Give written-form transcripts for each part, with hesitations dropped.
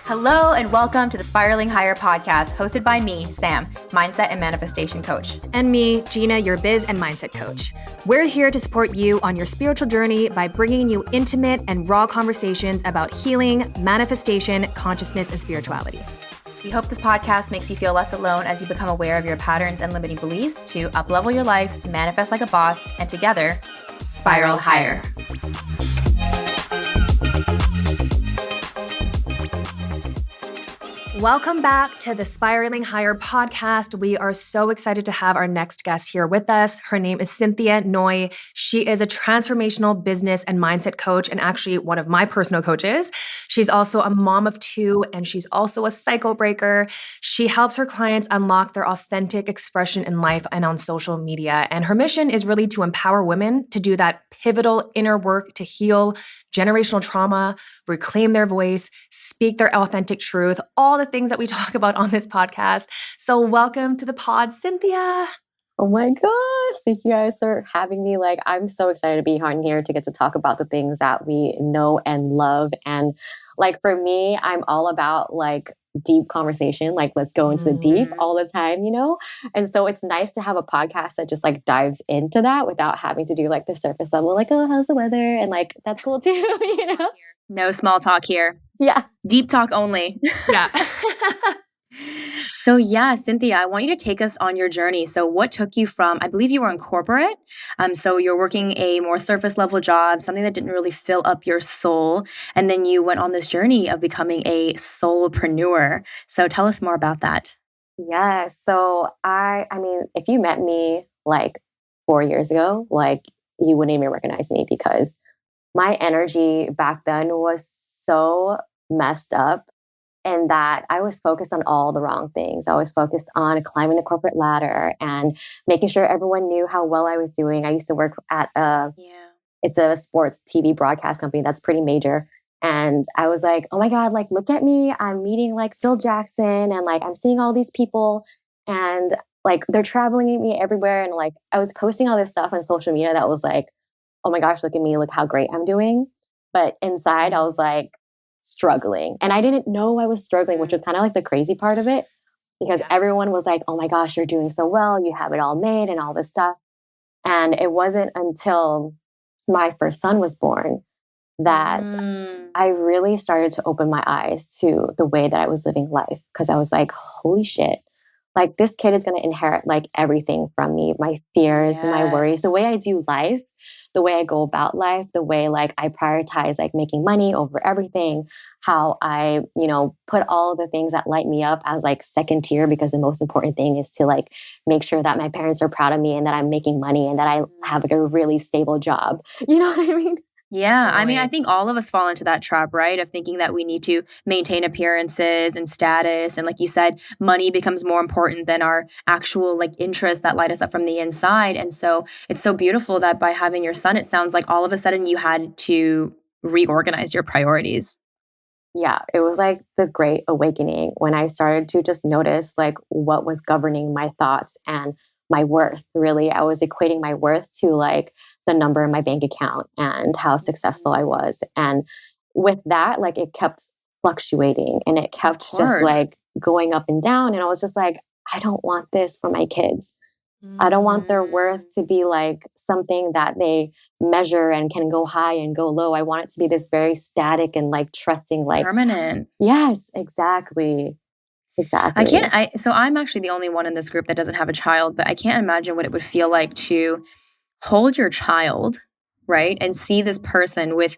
Hello and welcome to the Spiraling Higher podcast, hosted by me, Sam, mindset and manifestation coach. And me, Gina, your biz and mindset coach. We're here to support you on your spiritual journey by bringing you intimate and raw conversations about healing, manifestation, consciousness, and spirituality. We hope this podcast makes you feel less alone as you become aware of your patterns and limiting beliefs to uplevel your life, manifest like a boss, and together, spiral higher. Welcome back to the Spiraling Higher podcast. We are so excited to have our next guest here with us. Her name is Cynthia Ngoy. She is a transformational business and mindset coach, and actually one of my personal coaches. She's also a mom of two, and she's also a cycle breaker. She helps her clients unlock their authentic expression in life and on social media. And her mission is really to empower women to do that pivotal inner work to heal generational trauma, reclaim their voice, speak their authentic truth, all the things that we talk about on this podcast. So welcome to the pod, Cynthia. Oh my gosh. Thank you guys for having me. I'm so excited to be on here to get to talk about the things that we know and love. And for me, I'm all about deep conversation. Let's go into the deep all the time, And so it's nice to have a podcast that just dives into that without having to do the surface level, oh, how's the weather? And that's cool too, No small talk here. Yeah. Deep talk only. Yeah. So Cynthia, I want you to take us on your journey. So what took you from, I believe you were in corporate. So you're working a more surface level job, something that didn't really fill up your soul. And then you went on this journey of becoming a soulpreneur. So tell us more about that. Yeah. So I mean, if you met me 4 years ago, you wouldn't even recognize me because my energy back then was so messed up. And that I was focused on all the wrong things. I was focused on climbing the corporate ladder and making sure everyone knew how well I was doing. I used to work at it's a sports TV broadcast company that's pretty major. And I was like, oh my God, look at me. I'm meeting Phil Jackson and I'm seeing all these people and they're traveling me everywhere. And I was posting all this stuff on social media that was oh my gosh, look at me, look how great I'm doing. But inside I was struggling. And I didn't know I was struggling, which was kind of the crazy part of it because everyone was oh my gosh, you're doing so well. You have it all made and all this stuff. And it wasn't until my first son was born that I really started to open my eyes to the way that I was living life. Cause I was holy shit, this kid is going to inherit everything from me, my fears, my worries, the way I do life, the way I go about life, the way I prioritize making money over everything, how I, put all of the things that light me up as second tier because the most important thing is to make sure that my parents are proud of me and that I'm making money and that I have a really stable job. You know what I mean? Yeah. I mean, I think all of us fall into that trap, right? Of thinking that we need to maintain appearances and status. And like you said, money becomes more important than our actual interests that light us up from the inside. And so it's so beautiful that by having your son, it sounds like all of a sudden you had to reorganize your priorities. Yeah, it was the great awakening when I started to just notice what was governing my thoughts and my worth. Really, I was equating my worth to the number in my bank account and how successful I was. And with that, it kept fluctuating and it kept just going up and down. And I was just I don't want this for my kids. I don't want their worth to be something that they measure and can go high and go low. I want it to be this very static and trusting, permanent. Yes, exactly. Exactly. So I'm actually the only one in this group that doesn't have a child, but I can't imagine what it would feel like to hold your child, right? And see this person with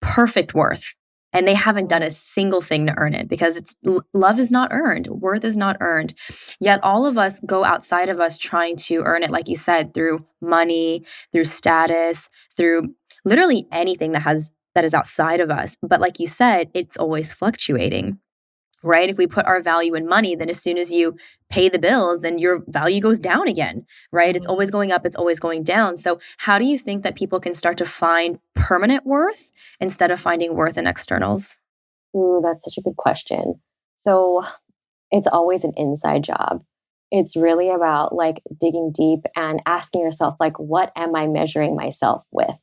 perfect worth. And they haven't done a single thing to earn it because love is not earned. Worth is not earned. Yet all of us go outside of us trying to earn it, like you said, through money, through status, through literally anything that is outside of us. But like you said, it's always fluctuating. Right? If we put our value in money, then as soon as you pay the bills, then your value goes down again, right? It's always going up, it's always going down. So how do you think that people can start to find permanent worth instead of finding worth in externals? Ooh, that's such a good question. So it's always an inside job. It's really about digging deep and asking yourself, what am I measuring myself with?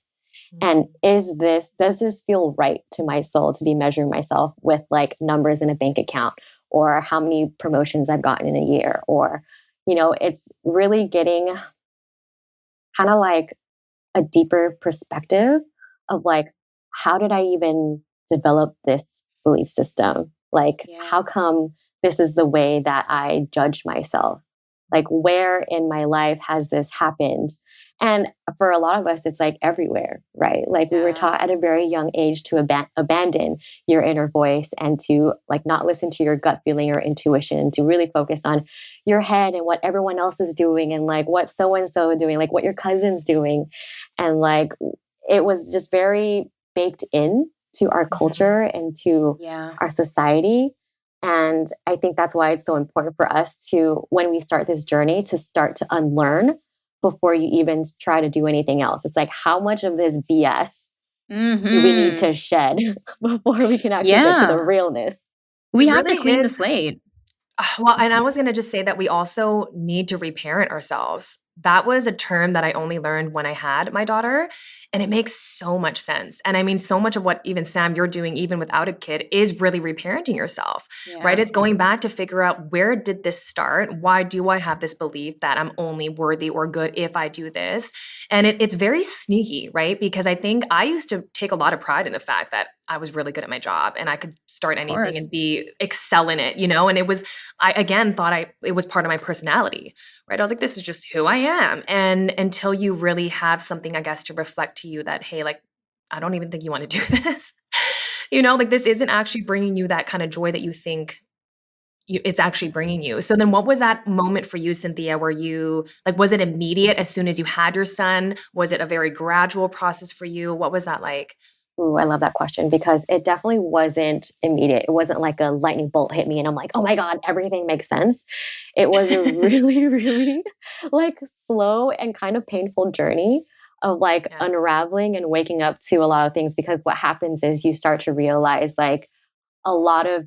And does this feel right to my soul to be measuring myself with like numbers in a bank account or how many promotions I've gotten in a year? Or, it's really getting kind of like a deeper perspective of like, how did I even develop this belief system? Like, Yeah. how come this is the way that I judge myself? Like, where in my life has this happened? And for a lot of us, it's like everywhere, right? Like, we were taught at a very young age to abandon your inner voice and to like not listen to your gut feeling or intuition, to really focus on your head and what everyone else is doing and like what so and so doing, like what your cousin's doing. And like, it was just very baked in to our culture and to Yeah. our society. And I think that's why it's so important for us to, when we start this journey, to start to unlearn before you even try to do anything else. It's like, how much of this BS do we need to shed before we can actually get to the Yeah. realness? We It have to really clean the is. slate. Well, and I was going to just say that we also need to reparent ourselves. That was a term that I only learned when I had my daughter, and it makes so much sense. And I mean, so much of what even Sam, you're doing, even without a kid, is really reparenting yourself, right? Yeah. It's going back to figure out, where did this start? Why do I have this belief that I'm only worthy or good if I do this? And it's very sneaky, right? Because I think I used to take a lot of pride in the fact that I was really good at my job and I could start anything course. and excel in it, And it was, I again thought it was part of my personality, right? I was like, this is just who I am. And until you really have something, I guess, to reflect to you that, hey, like, I don't even think you want to do this. Like, this isn't actually bringing you that kind of joy that you think it's actually bringing you. So then what was that moment for you, Cynthia, where you, like, was it immediate as soon as you had your son? Was it a very gradual process for you? What was that like? Ooh, I love that question because it definitely wasn't immediate. It wasn't like a lightning bolt hit me and I'm like, oh my God, everything makes sense. It was a really, really like slow and kind of painful journey of like Yeah. unraveling and waking up to a lot of things because what happens is you start to realize like a lot of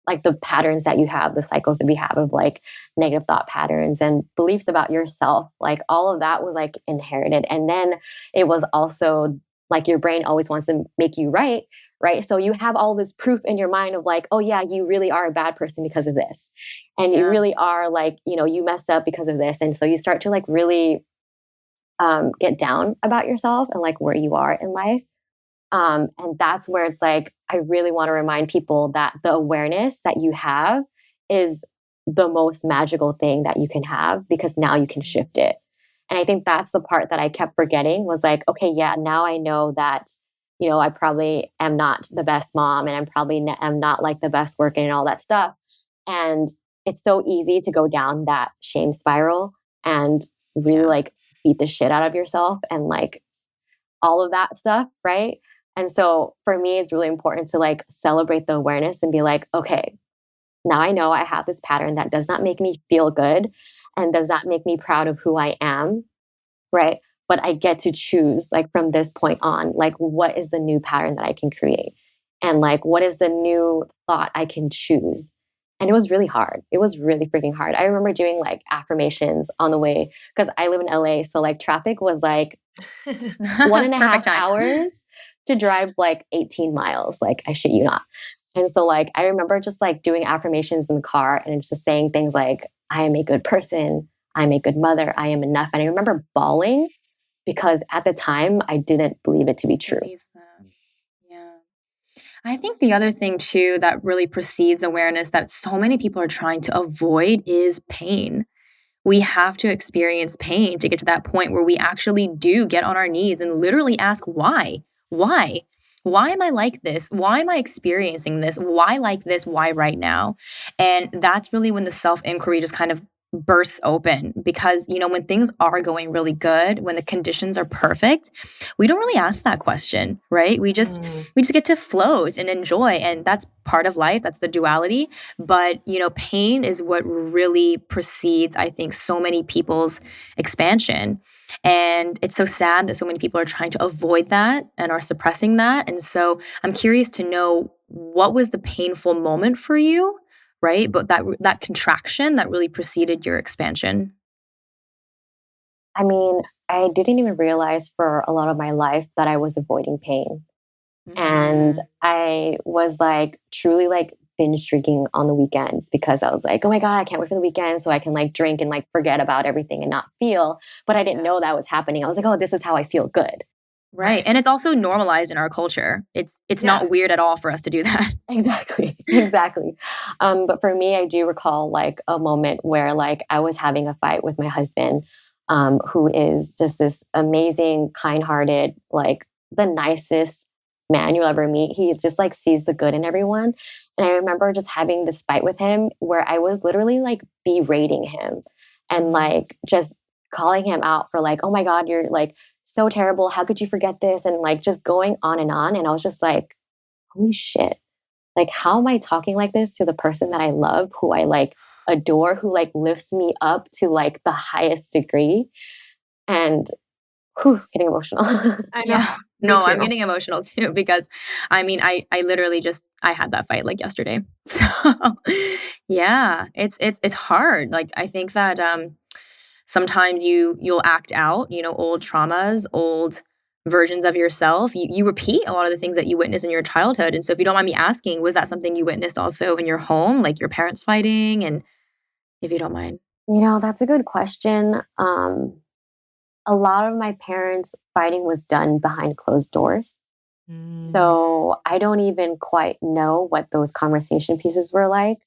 like the patterns that you have, the cycles that we have of like negative thought patterns and beliefs about yourself, like all of that was like inherited. And then it was also like your brain always wants to make you right. Right. So you have all this proof in your mind of like, oh, yeah, you really are a bad person because of this. And you really are like, you messed up because of this. And so you start to like really get down about yourself and like where you are in life. And that's where it's like, I really want to remind people that the awareness that you have is the most magical thing that you can have because now you can shift it. And I think that's the part that I kept forgetting was like, okay, yeah, now I know that, I probably am not the best mom and I'm probably am not like the best working and all that stuff. And it's so easy to go down that shame spiral and really like beat the shit out of yourself and like all of that stuff, right? And so for me, it's really important to like celebrate the awareness and be like, okay, now I know I have this pattern that does not make me feel good and does not make me proud of who I am, right? But I get to choose, like, from this point on, like, what is the new pattern that I can create? And like, what is the new thought I can choose? And it was really hard. It was really freaking hard. I remember doing like affirmations on the way because I live in LA. So like traffic was like 1.5 Perfect time. hours to drive like 18 miles. Like, I shit you not. And so like I remember just like doing affirmations in the car and just saying things like, I am a good person, I'm a good mother, I am enough. And I remember bawling because at the time I didn't believe it to be true. Yeah. I think the other thing too that really precedes awareness that so many people are trying to avoid is pain. We have to experience pain to get to that point where we actually do get on our knees and literally ask why? Why? Why am I like this? Why am I experiencing this? Why like this? Why right now? And that's really when the self-inquiry just kind of bursts open because, when things are going really good, when the conditions are perfect, we don't really ask that question, right? We just get to float and enjoy, and that's part of life. That's the duality. But, pain is what really precedes, I think, so many people's expansion. And it's so sad that so many people are trying to avoid that and are suppressing that. And so I'm curious to know, what was the painful moment for you, right? But that contraction that really preceded your expansion. I mean, I didn't even realize for a lot of my life that I was avoiding pain. And I was like truly like binge drinking on the weekends because I was like, oh my God, I can't wait for the weekend so I can like drink and like forget about everything and not feel. But I didn't know that was happening. I was like, oh, this is how I feel good. Right. And it's also normalized in our culture. It's not weird at all for us to do that. Exactly. Exactly. But for me, I do recall like a moment where like I was having a fight with my husband, who is just this amazing, kind-hearted, like the nicest man you'll ever meet. He just like sees the good in everyone. And I remember just having this fight with him where I was literally like berating him and like just calling him out for like, oh my God, you're like so terrible. How could you forget this? And like just going on and on. And I was just like, holy shit. Like, how am I talking like this to the person that I love, who I like adore, who like lifts me up to like the highest degree? And getting emotional. I know. Yeah. Me No, too. I'm getting emotional too because I mean, I literally just I had that fight like yesterday. So yeah, it's hard. Like I think that sometimes you'll act out, old traumas, old versions of yourself. You repeat a lot of the things that you witnessed in your childhood. And so if you don't mind me asking, was that something you witnessed also in your home, like your parents fighting? And if you don't mind. That's a good question. A lot of my parents' fighting was done behind closed doors. So I don't even quite know what those conversation pieces were like.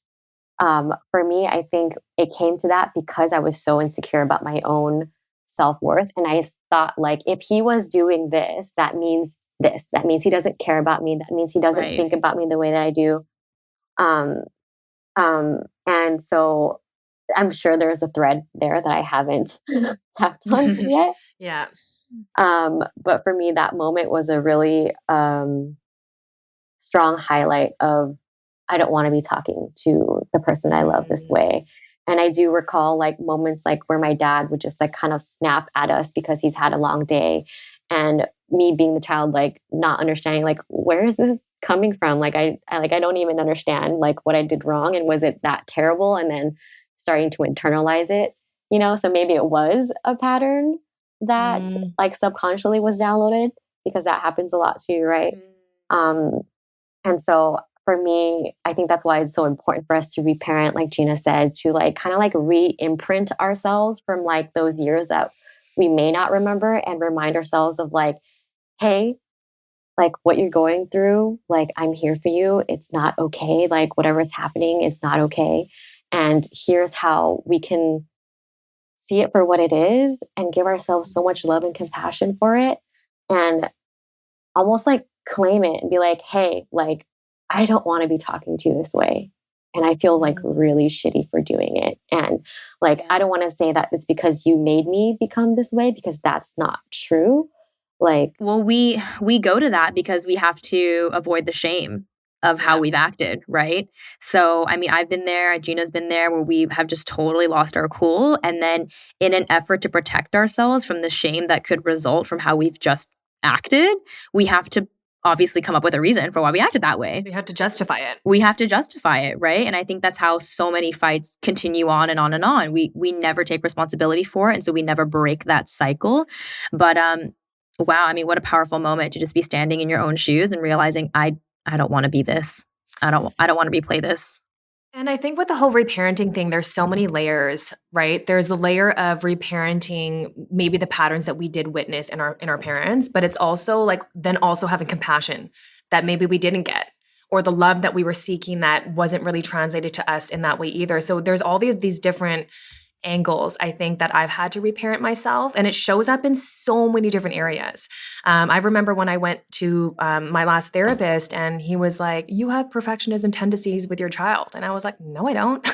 For me, I think it came to that because I was so insecure about my own self worth. And I thought, like, if he was doing this, that means this. That means he doesn't care about me. That means he doesn't Right. think about me the way that I do. Um, and so I'm sure there's a thread there that I haven't tapped on yet. Yeah. But for me, that moment was a really strong highlight of I don't want to be talking to the person I love this way. And I do recall like moments like where my dad would just like kind of snap at us because he's had a long day. And me being the child, like not understanding like where is this coming from? Like I don't even understand like what I did wrong and was it that terrible? And then starting to internalize it. So maybe it was a pattern that like subconsciously was downloaded because that happens a lot too, right? Um, and so for me, I think that's why it's so important for us to reparent, like Gina said, to like kind of like re-imprint ourselves from like those years that we may not remember and remind ourselves of like, hey, like what you're going through, like I'm here for you. It's not okay. Like whatever's happening is not okay. And here's how we can see it for what it is and give ourselves so much love and compassion for it. And almost like claim it and be like, hey, like, I don't want to be talking to you this way. And I feel like really shitty for doing it. And like, I don't want to say that it's because you made me become this way because that's not true. Like, Well, we go to that because we have to avoid the shame of how we've acted, right? So, I mean, I've been there, Gina's been there where we have just totally lost our cool. And then in an effort to protect ourselves from the shame that could result from how we've just acted, we have to obviously come up with a reason for why we acted that way. We have to justify it. We have to justify it, right? And I think that's how so many fights continue on and on and on. We never take responsibility for it, and so we never break that cycle. But wow, I mean, what a powerful moment to just be standing in your own shoes and realizing I don't want to be this. I don't want to replay this. And I think with the whole reparenting thing, there's so many layers, right? There's the layer of reparenting maybe the patterns that we did witness in our parents, but it's also like then also having compassion that maybe we didn't get, or the love that we were seeking that wasn't really translated to us in that way either. So there's all these different angles, I think, that I've had to reparent myself. And it shows up in so many different areas. I remember when I went to my last therapist and he was like, you have perfectionism tendencies with your child. And I was like, no, I don't.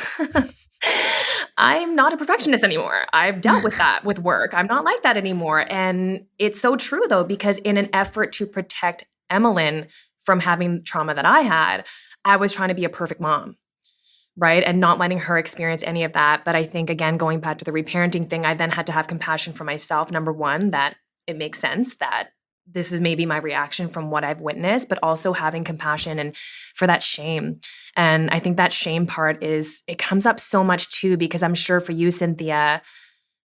I'm not a perfectionist anymore. I've dealt with that with work. I'm not like that anymore. And it's so true though, because in an effort to protect Emmeline from having trauma that I had, I was trying to be a perfect mom. Right. And not letting her experience any of that. But I think, again, going back to the reparenting thing, I then had to have compassion for myself. Number one, that it makes sense that this is maybe my reaction from what I've witnessed, but also having compassion and for that shame. And I think that shame part it comes up so much too, because I'm sure for you, Cynthia,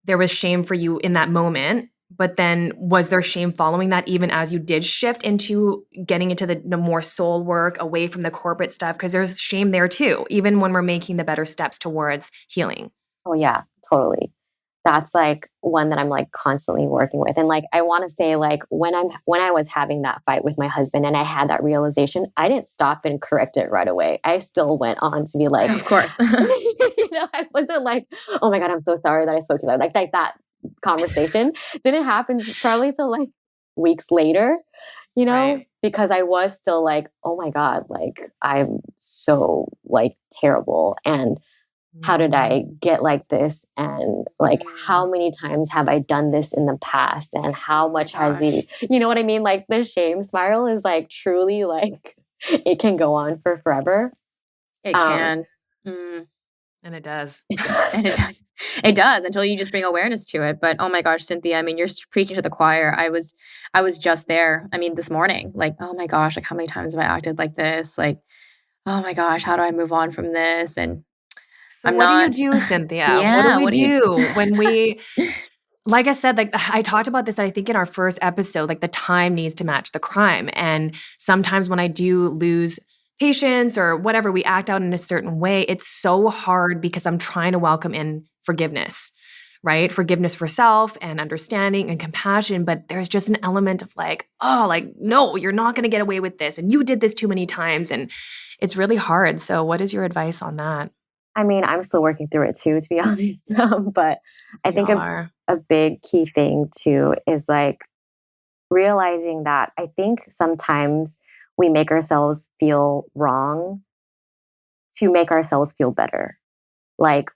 there was shame for you in that moment, But then was there shame following that even as you did shift into getting into the more soul work away from the corporate stuff? Because there's shame there too, even when we're making the better steps towards healing. Oh yeah, totally. That's like one that I'm like constantly working with. And like I want to say like when I was having that fight with my husband and I had that realization, I didn't stop and correct it right away. I still went on to be like, Of course. I wasn't like, oh my God, I'm so sorry that I spoke to that. Like that conversation didn't happen probably till like weeks later, Right. because I was still like, oh my God, like I'm so like terrible. And how did I get like this? And like, how many times have I done this in the past? And how much has he, you know what I mean? Like the shame spiral is like truly like, it can go on for forever. It can. Mm. And it does. And it does until you just bring awareness to it. But oh my gosh, Cynthia, I mean, you're preaching to the choir. I was just there. I mean, this morning, like, oh my gosh, like how many times have I acted like this? Like, oh my gosh, how do I move on from this? And So I'm what not. do you do, Cynthia? What do Yeah, we what do you do when we, like I said, like I talked about this, I think in our first episode, like the time needs to match the crime. And sometimes when I do lose patience or whatever, we act out in a certain way, it's so hard because I'm trying to welcome in forgiveness, right? Forgiveness for self and understanding and compassion. But there's just an element of like, oh, like, no, you're not going to get away with this. And you did this too many times. And it's really hard. So what is your advice on that? I mean, I'm still working through it too, to be honest. But I We think all are. a big key thing too is like realizing that I think sometimes we make ourselves feel wrong to make ourselves feel better. Like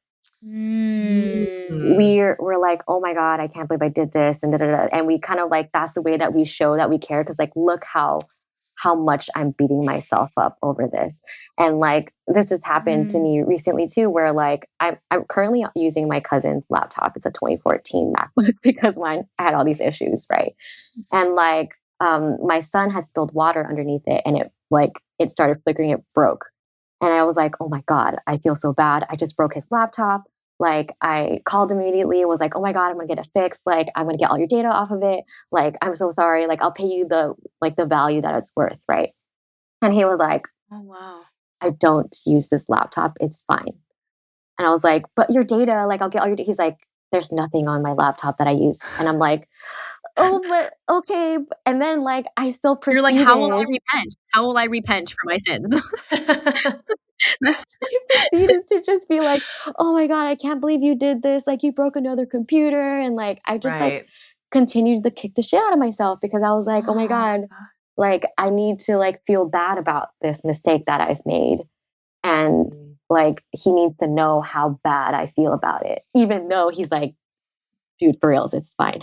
Mm. we're like, oh my God, I can't believe I did this, and da, da, da. And we kind of like that's the way that we show that we care because like look how much I'm beating myself up over this. And like this has happened to me recently too, where like I'm currently using my cousin's laptop. It's a 2014 MacBook because mine I had all these issues, right? And like my son had spilled water underneath it and it started flickering, it broke. And I was like, oh my God, I feel so bad. I just broke his laptop. Like I called immediately and was like, oh my God, I'm gonna get it fixed. Like I'm gonna get all your data off of it. Like I'm so sorry. Like I'll pay you the value that it's worth, right? And he was like, Oh wow. I don't use this laptop. It's fine. And I was like, but your data, like I'll get all your He's like, there's nothing on my laptop that I use. And I'm like, oh, but okay. And then like I still You're like, how will I proceeded. repent? How will I repent for my sins? I proceeded to just be like, "Oh my God, I can't believe you did this. Like you broke another computer." And like I just like Right. continued to kick the shit out of myself because I was like, "Oh my Oh, God, like I need to like feel bad about this mistake that I've made." And like he needs to know how bad I feel about it. Even though he's like, "Dude, for reals, it's fine."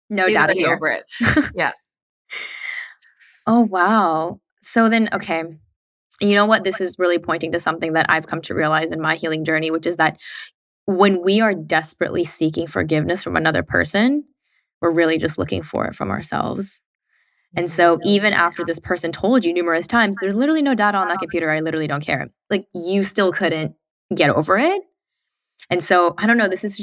no He's data already here. over it. Yeah. Oh wow. So then, okay. You know what? This is really pointing to something that I've come to realize in my healing journey, which is that when we are desperately seeking forgiveness from another person, we're really just looking for it from ourselves. And so even after this person told you numerous times, there's literally no data on that computer, I literally don't care. Like you still couldn't get over it. And so I don't know, this is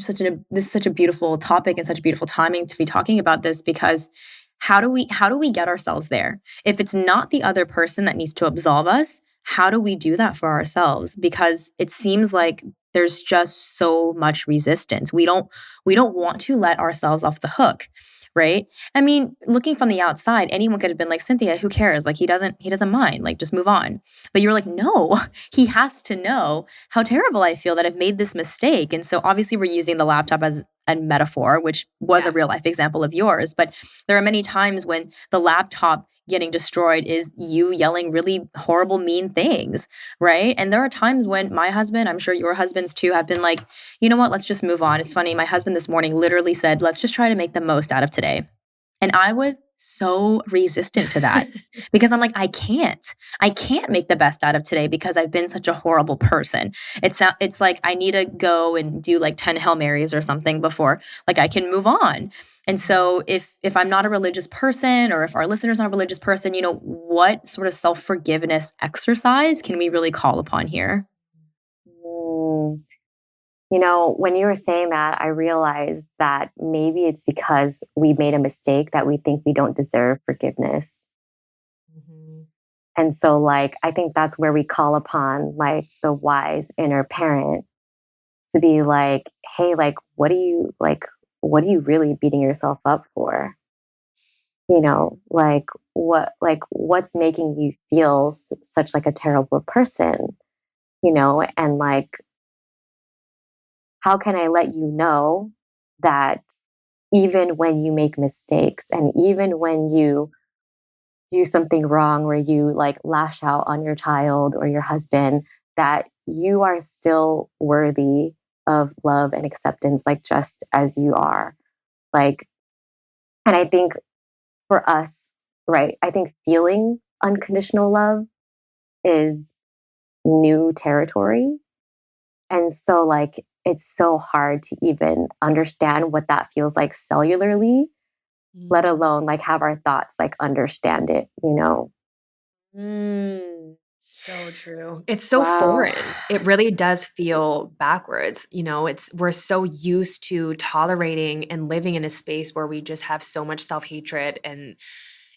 such a beautiful topic and such a beautiful timing to be talking about this because how do we get ourselves there? If it's not the other person that needs to absolve us, how do we do that for ourselves? Because it seems like there's just so much resistance. We don't want to let ourselves off the hook, right? I mean, looking from the outside, anyone could have been like, Cynthia, who cares? Like he doesn't mind. Like just move on. But you're like, no, he has to know how terrible I feel that I've made this mistake. And so obviously we're using the laptop as a metaphor, which was a real life example of yours. But there are many times when the laptop getting destroyed is you yelling really horrible, mean things, right? And there are times when my husband, I'm sure your husbands too, have been like, you know what, let's just move on. It's funny. My husband this morning literally said, let's just try to make the most out of today. And I was so resistant to that because I'm like, I can't make the best out of today because I've been such a horrible person. It's like I need to go and do like 10 Hail Marys or something before like I can move on. And so if I'm not a religious person or if our listener's not a religious person, you know, what sort of self-forgiveness exercise can we really call upon here? Mm. You know, when you were saying that, I realized that maybe it's because we made a mistake that we think we don't deserve forgiveness. Mhm. And so, like, I think that's where we call upon like the wise inner parent to be like, hey, what are you really beating yourself up for? You know, like what's making you feel such like a terrible person, you know, and like how can I let you know that even when you make mistakes and even when you do something wrong where you like lash out on your child or your husband, that you are still worthy of love and acceptance, like just as you are. Like, and I think for us, right, I think feeling unconditional love is new territory. And so, like, it's so hard to even understand what that feels like cellularly, let Mm. alone like have our thoughts like understand it, you know? Mm. So true. It's so Wow. foreign. It really does feel backwards. We're so used to tolerating and living in a space where we just have so much self-hatred and,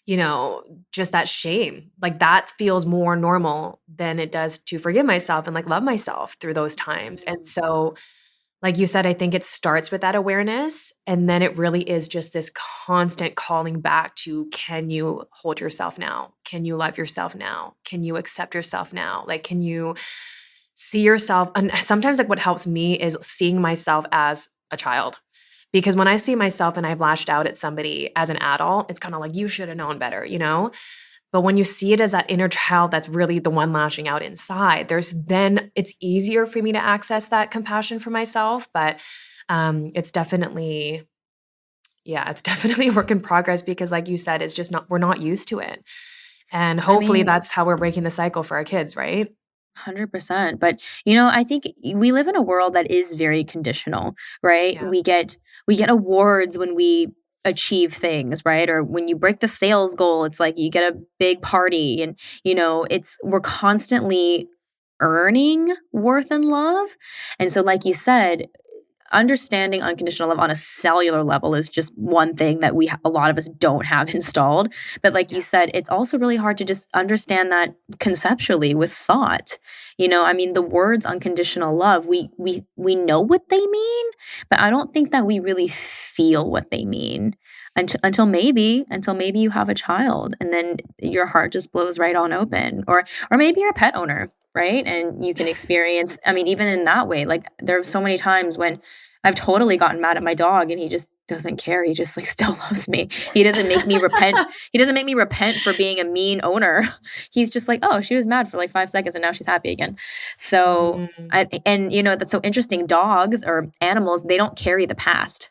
you know, just that shame. Like that feels more normal than it does to forgive myself and like love myself through those times. And Mm. so like you said, I think it starts with that awareness. And then it really is just this constant calling back to can you hold yourself now? Can you love yourself now? Can you accept yourself now? Like, can you see yourself? And sometimes, like, what helps me is seeing myself as a child. Because when I see myself and I've lashed out at somebody as an adult, it's kind of like, you should have known better, you know? But when you see it as that inner child that's really the one lashing out inside, it's easier for me to access that compassion for myself. But it's definitely, yeah, it's definitely a work in progress because, like you said, it's just not, we're not used to it. And I hopefully mean, that's how we're breaking the cycle for our kids, right? 100%. But, you know, I think we live in a world that is very conditional, right? Yeah. We get awards when we achieve things, right? Or when you break the sales goal, it's like you get a big party and, you know, it's we're constantly earning worth and love. And so like you said, understanding unconditional love on a cellular level is just one thing that a lot of us don't have installed, but like you Yeah. said, it's also really hard to just understand that conceptually with thought. You know, I mean, the words unconditional love, we know what they mean, but I don't think that we really feel what they mean until maybe you have a child and then your heart just blows right on open, or maybe you're a pet owner, right? And you can experience, I mean, even in that way, like there are so many times when I've totally gotten mad at my dog and he just doesn't care. He just like still loves me. He doesn't make me repent. He doesn't make me repent for being a mean owner. He's just like, "Oh, she was mad for like 5 seconds and now she's happy again." So, Mhm. and you know, that's so interesting. Dogs or animals, they don't carry the past,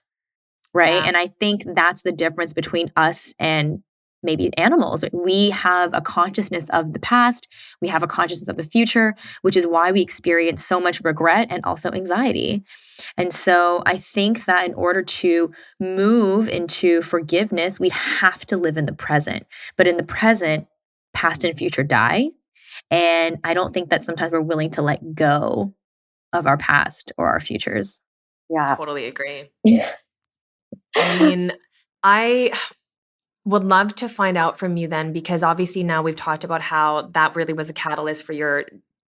right? Yeah. And I think that's the difference between us and maybe animals. We have a consciousness of the past, we have a consciousness of the future, which is why we experience so much regret and also anxiety. And so I think that in order to move into forgiveness, we have to live in the present. But in the present, past and future die. And I don't think that sometimes we're willing to let go of our past or our futures. Yeah. Totally agree. I mean, I would love to find out from you then, because obviously now we've talked about how that really was a catalyst for your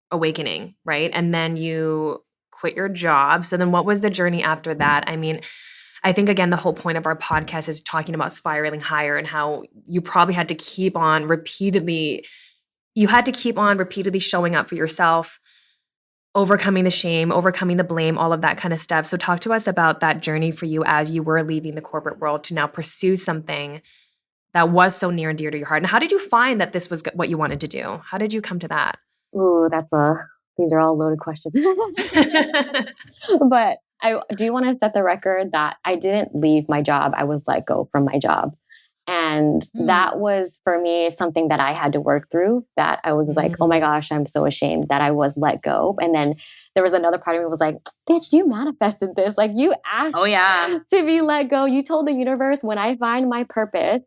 awakening, right? And then you quit your job. So then what was the journey after that? I mean, I think again, the whole point of our podcast is talking about spiraling higher and how you probably had to keep on repeatedly, showing up for yourself, overcoming the shame, overcoming the blame, all of that kind of stuff. So talk to us about that journey for you as you were leaving the corporate world to now pursue something that was so near and dear to your heart? And how did you find that this was what you wanted to do? How did you come to that? Ooh, these are all loaded questions. But I do want to set the record that I didn't leave my job. I was let go from my job. And Mm. that was for me something that I had to work through. That I was like, oh my Mm. gosh, I'm so ashamed that I was let go. And then there was another part of me was like, bitch, you manifested this. Like you Oh, asked yeah. to be let go. You told the universe when I find my purpose,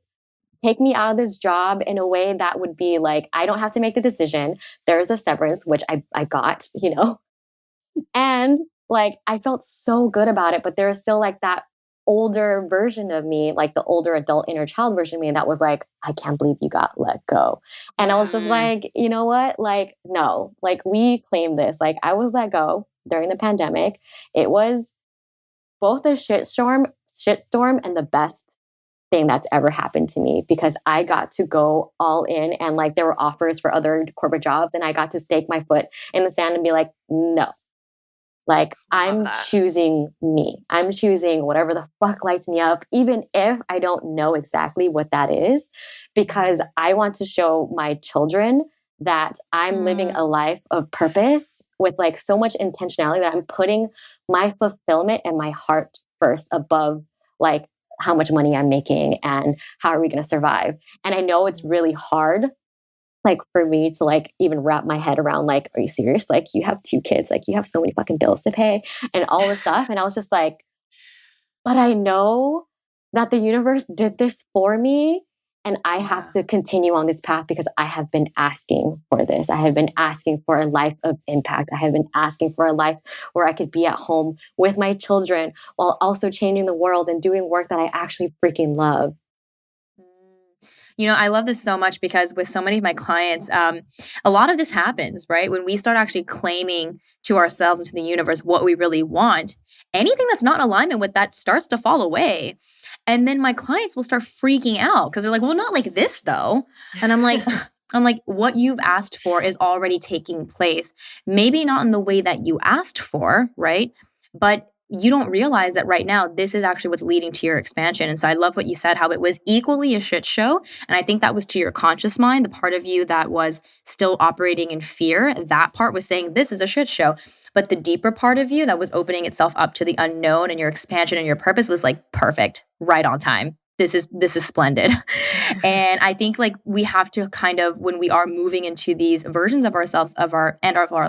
take me out of this job in a way that would be like, I don't have to make the decision. There's a severance, which I got, you know, and like I felt so good about it, but there was still like that older version of me, like the older adult inner child version of me that was like, I can't believe you got let go. And I was just like, you know what? Like, no, like we claim this. Like I was let go during the pandemic. It was both a shitstorm and the best thing that's ever happened to me because I got to go all in and like there were offers for other corporate jobs and I got to stake my foot in the sand and be like, no, like I'm choosing me. I'm choosing whatever the fuck lights me up, even if I don't know exactly what that is, because I want to show my children that I'm living a life of purpose with like so much intentionality that I'm putting my fulfillment and my heart first above like how much money I'm making and how are we going to survive. And I know it's really hard like for me to like even wrap my head around like, are you serious? Like you have 2 kids, like you have so many fucking bills to pay and all this stuff. And I was just like, but I know that the universe did this for me. And I have to continue on this path because I have been asking for this. I have been asking for a life of impact. I have been asking for a life where I could be at home with my children while also changing the world and doing work that I actually freaking love. You know, I love this so much because with so many of my clients, a lot of this happens, right? When we start actually claiming to ourselves and to the universe what we really want, anything that's not in alignment with that starts to fall away. And then my clients will start freaking out because they're like, well, not like this though. And I'm like, what you've asked for is already taking place. Maybe not in the way that you asked for, right? But you don't realize that right now, this is actually what's leading to your expansion. And so I love what you said, how it was equally a shit show. And I think that was to your conscious mind, the part of you that was still operating in fear. That part was saying, this is a shit show. But the deeper part of you that was opening itself up to the unknown and your expansion and your purpose was like, perfect, right on time. This is splendid. And I think like we have to kind of, when we are moving into these versions of ourselves of our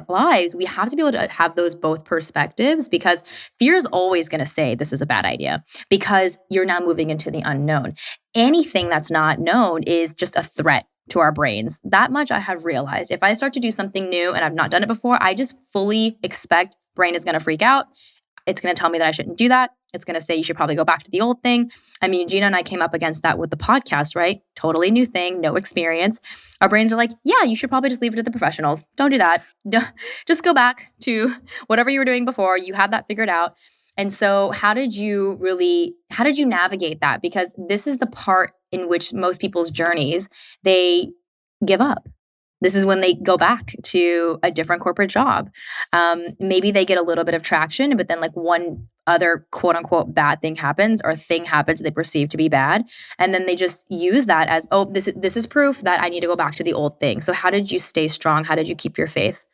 lives, we have to be able to have those both perspectives because fear is always going to say this is a bad idea because you're now moving into the unknown. Anything that's not known is just a threat to our brains. That much I have realized. If I start to do something new and I've not done it before, I just fully expect brain is going to freak out. It's going to tell me that I shouldn't do that. It's going to say you should probably go back to the old thing. I mean, Gina and I came up against that with the podcast, right? Totally new thing, no experience. Our brains are like, yeah, you should probably just leave it to the professionals. Don't do that. Just go back to whatever you were doing before. You had that figured out. And so how did you navigate that? Because this is the part in which most people's journeys, they give up. This is when they go back to a different corporate job. Maybe they get a little bit of traction, but then like one other quote unquote bad thing happens or thing happens they perceive to be bad. And then they just use that as, oh, this is proof that I need to go back to the old thing. So how did you stay strong? How did you keep your faith?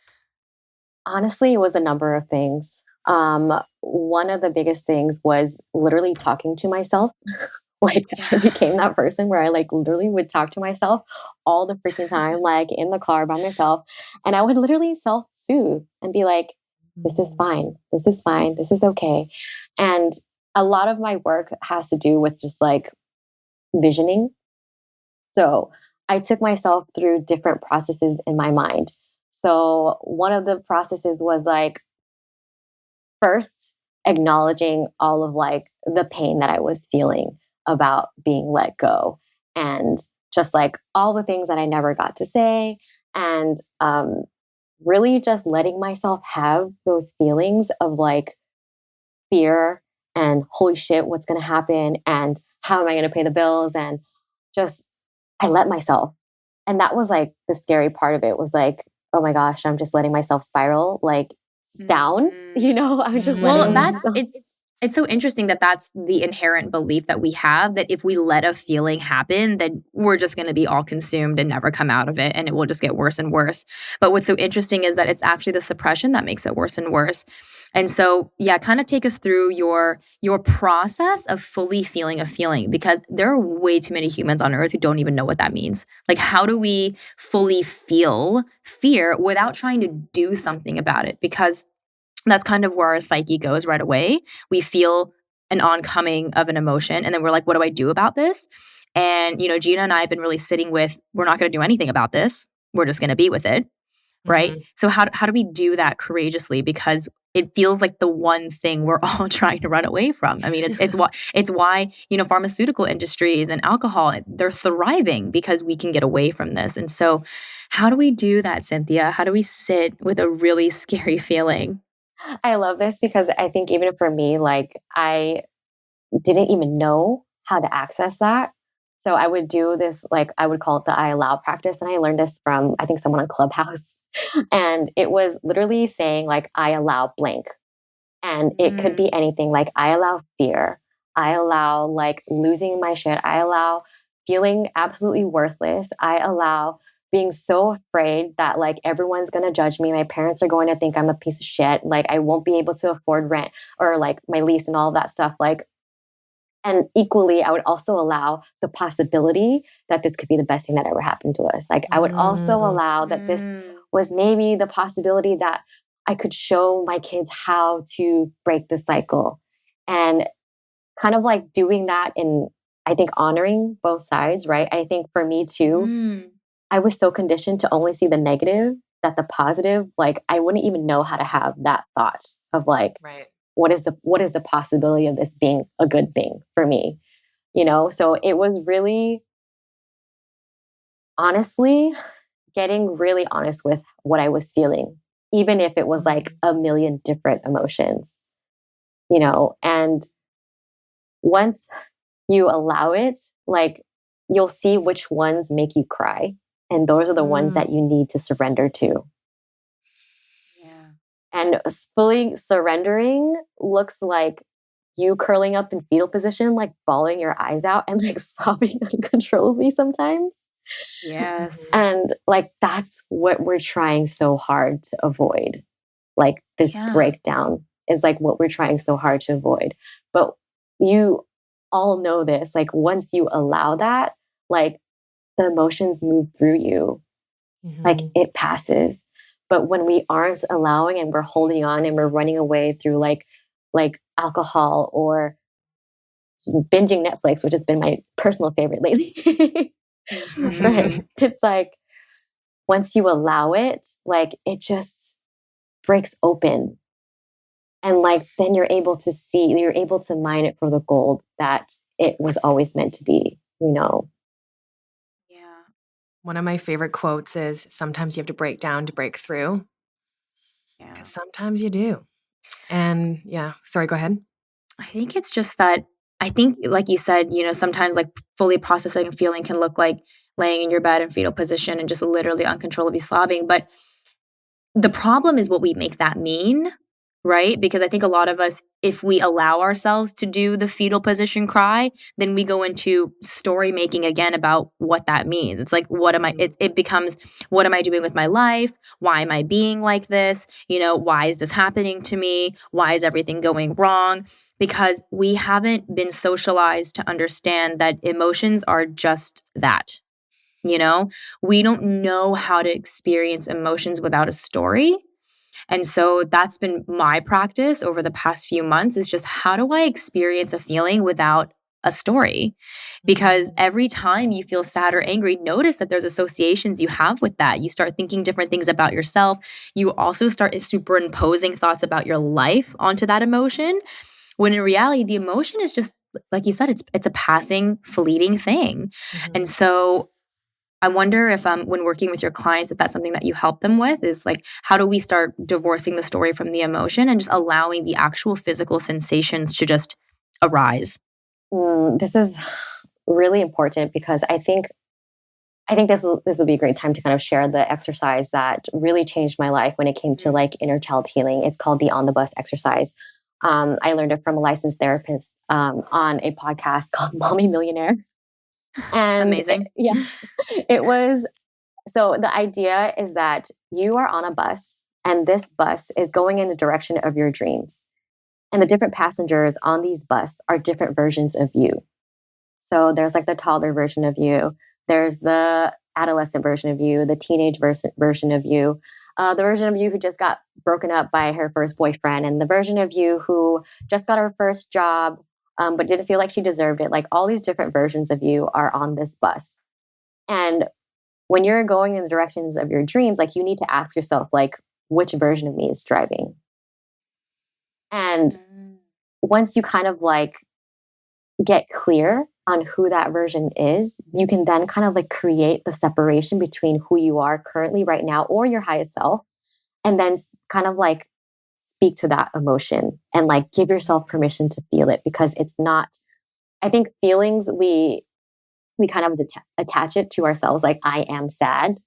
Honestly, it was a number of things. One of the biggest things was literally talking to myself. Like I became that person where I like literally would talk to myself all the freaking time, like in the car by myself. And I would literally self-soothe and be like, this is fine. This is fine. This is okay. And a lot of my work has to do with just like visioning. So I took myself through different processes in my mind. So one of the processes was like first acknowledging all of like the pain that I was feeling about being let go and just like all the things that I never got to say and really just letting myself have those feelings of like fear and holy shit, what's going to happen and how am I going to pay the bills and just I let myself. And that was like the scary part of it was like, oh my gosh, I'm just letting myself spiral like down, I'm just letting myself. It's so interesting that that's the inherent belief that we have that if we let a feeling happen, then we're just going to be all consumed and never come out of it and it will just get worse and worse. But what's so interesting is that it's actually the suppression that makes it worse and worse. And so, yeah, kind of take us through your process of fully feeling a feeling because there are way too many humans on earth who don't even know what that means. Like, how do we fully feel fear without trying to do something about it? Because that's kind of where our psyche goes right away. We feel an oncoming of an emotion and then we're like, what do I do about this? And, Gina and I have been really sitting with, we're not going to do anything about this. We're just going to be with it. Right. So how do we do that courageously? Because it feels like the one thing we're all trying to run away from. I mean, it's why, pharmaceutical industries and alcohol, they're thriving because we can get away from this. And so how do we do that, Cynthia? How do we sit with a really scary feeling? I love this because I think even for me, like I didn't even know how to access that. So I would do this, like I would call it the I allow practice. And I learned this from, I think, someone on Clubhouse. And it was literally saying, like, I allow blank. And it could be anything, like, I allow fear. I allow, like, losing my shit. I allow feeling absolutely worthless. I allow being so afraid that, like, everyone's going to judge me. My parents are going to think I'm a piece of shit. Like, I won't be able to afford rent or, like, my lease and all of that stuff. Like, and equally, I would also allow the possibility that this could be the best thing that ever happened to us. Like, I would also allow that this was maybe the possibility that I could show my kids how to break the cycle. And kind of like doing that in, I think, honoring both sides, right? I think for me too, I was so conditioned to only see the negative that the positive, like, I wouldn't even know how to have that thought of like, Right. what is the possibility of this being a good thing for me? So it was really, honestly, getting really honest with what I was feeling, even if it was like a million different emotions. And once you allow it, like, you'll see which ones make you cry, and those are the ones that you need to surrender to. Yeah. And fully surrendering looks like you curling up in fetal position, like bawling your eyes out and like sobbing uncontrollably sometimes. Yes. And like, that's what we're trying so hard to avoid. Like, this Yeah. breakdown is like what we're trying so hard to avoid. But you all know this, like, once you allow that, like, the emotions move through you, like it passes. But when we aren't allowing and we're holding on and we're running away through like alcohol or binging Netflix, which has been my personal favorite lately. Right. It's like, once you allow it, like, it just breaks open. And like, then you're able to mine it for the gold that it was always meant to be. Yeah. One of my favorite quotes is, sometimes you have to break down to break through. Yeah. Because sometimes you do. And yeah, sorry, go ahead. I think it's just that I think, like you said, sometimes like fully processing a feeling can look like laying in your bed in fetal position and just literally uncontrollably sobbing. But the problem is what we make that mean, right? Because I think a lot of us, if we allow ourselves to do the fetal position cry, then we go into story making again about what that means. It's like, what am I, it becomes, what am I doing with my life? Why am I being like this? Why is this happening to me? Why is everything going wrong? Because we haven't been socialized to understand that emotions are just that. We don't know how to experience emotions without a story. And so that's been my practice over the past few months, is just, how do I experience a feeling without a story? Because every time you feel sad or angry, notice that there's associations you have with that. You start thinking different things about yourself. You also start superimposing thoughts about your life onto that emotion, when in reality, the emotion is just, like you said, it's a passing, fleeting thing. And so I wonder if when working with your clients, if that's something that you help them with, is like, how do we start divorcing the story from the emotion and just allowing the actual physical sensations to just arise? This is really important because I think this will be a great time to kind of share the exercise that really changed my life when it came to like inner child healing. It's called the On the Bus exercise. I learned it from a licensed therapist on a podcast called Mommy Millionaire. And Amazing. it was, so the idea is that you are on a bus and this bus is going in the direction of your dreams. And the different passengers on these bus are different versions of you. So there's like the toddler version of you, there's the adolescent version of you, the teenage version of you, the version of you who just got broken up by her first boyfriend, and the version of you who just got her first job but didn't feel like she deserved it. Like, all these different versions of you are on this bus. And when you're going in the directions of your dreams, like, you need to ask yourself, like, which version of me is driving? And once you kind of like get clear on who that version is, you can then kind of like create the separation between who you are currently right now or your highest self, and then kind of like speak to that emotion and like give yourself permission to feel it, because it's not, I think feelings, we kind of attach it to ourselves, like I am sad,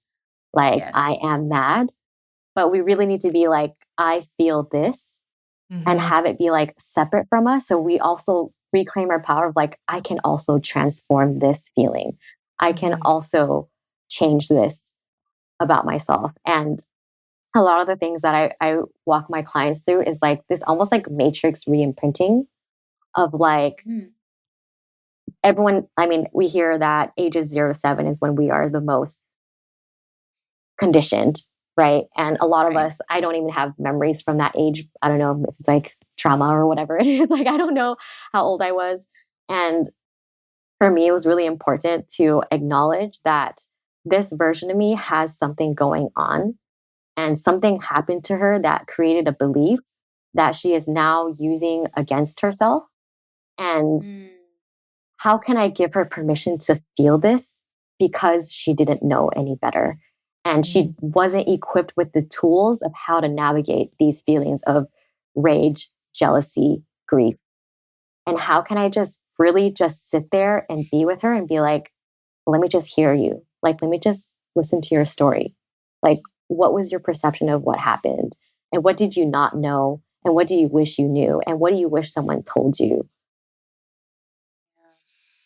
like I Yes. am mad, but we really need to be like I feel this, and have it be like separate from us. So we also reclaim our power of like, I can also transform this feeling. I can also change this about myself. And a lot of the things that I walk my clients through is like this almost like matrix re-imprinting of like everyone, I mean, we hear that ages 0 to 7 is when we are the most conditioned, right? And a lot of us, I don't even have memories from that age. I don't know if it's like trauma or whatever it is. Like, I don't know how old I was. And for me, it was really important to acknowledge that this version of me has something going on, and something happened to her that created a belief that she is now using against herself. And how can I give her permission to feel this, because she didn't know any better? And she wasn't equipped with the tools of how to navigate these feelings of rage, jealousy, grief. And how can I just really just sit there and be with her and be like, let me just hear you. Like, let me just listen to your story. Like, what was your perception of what happened? And what did you not know? And what do you wish you knew? And what do you wish someone told you?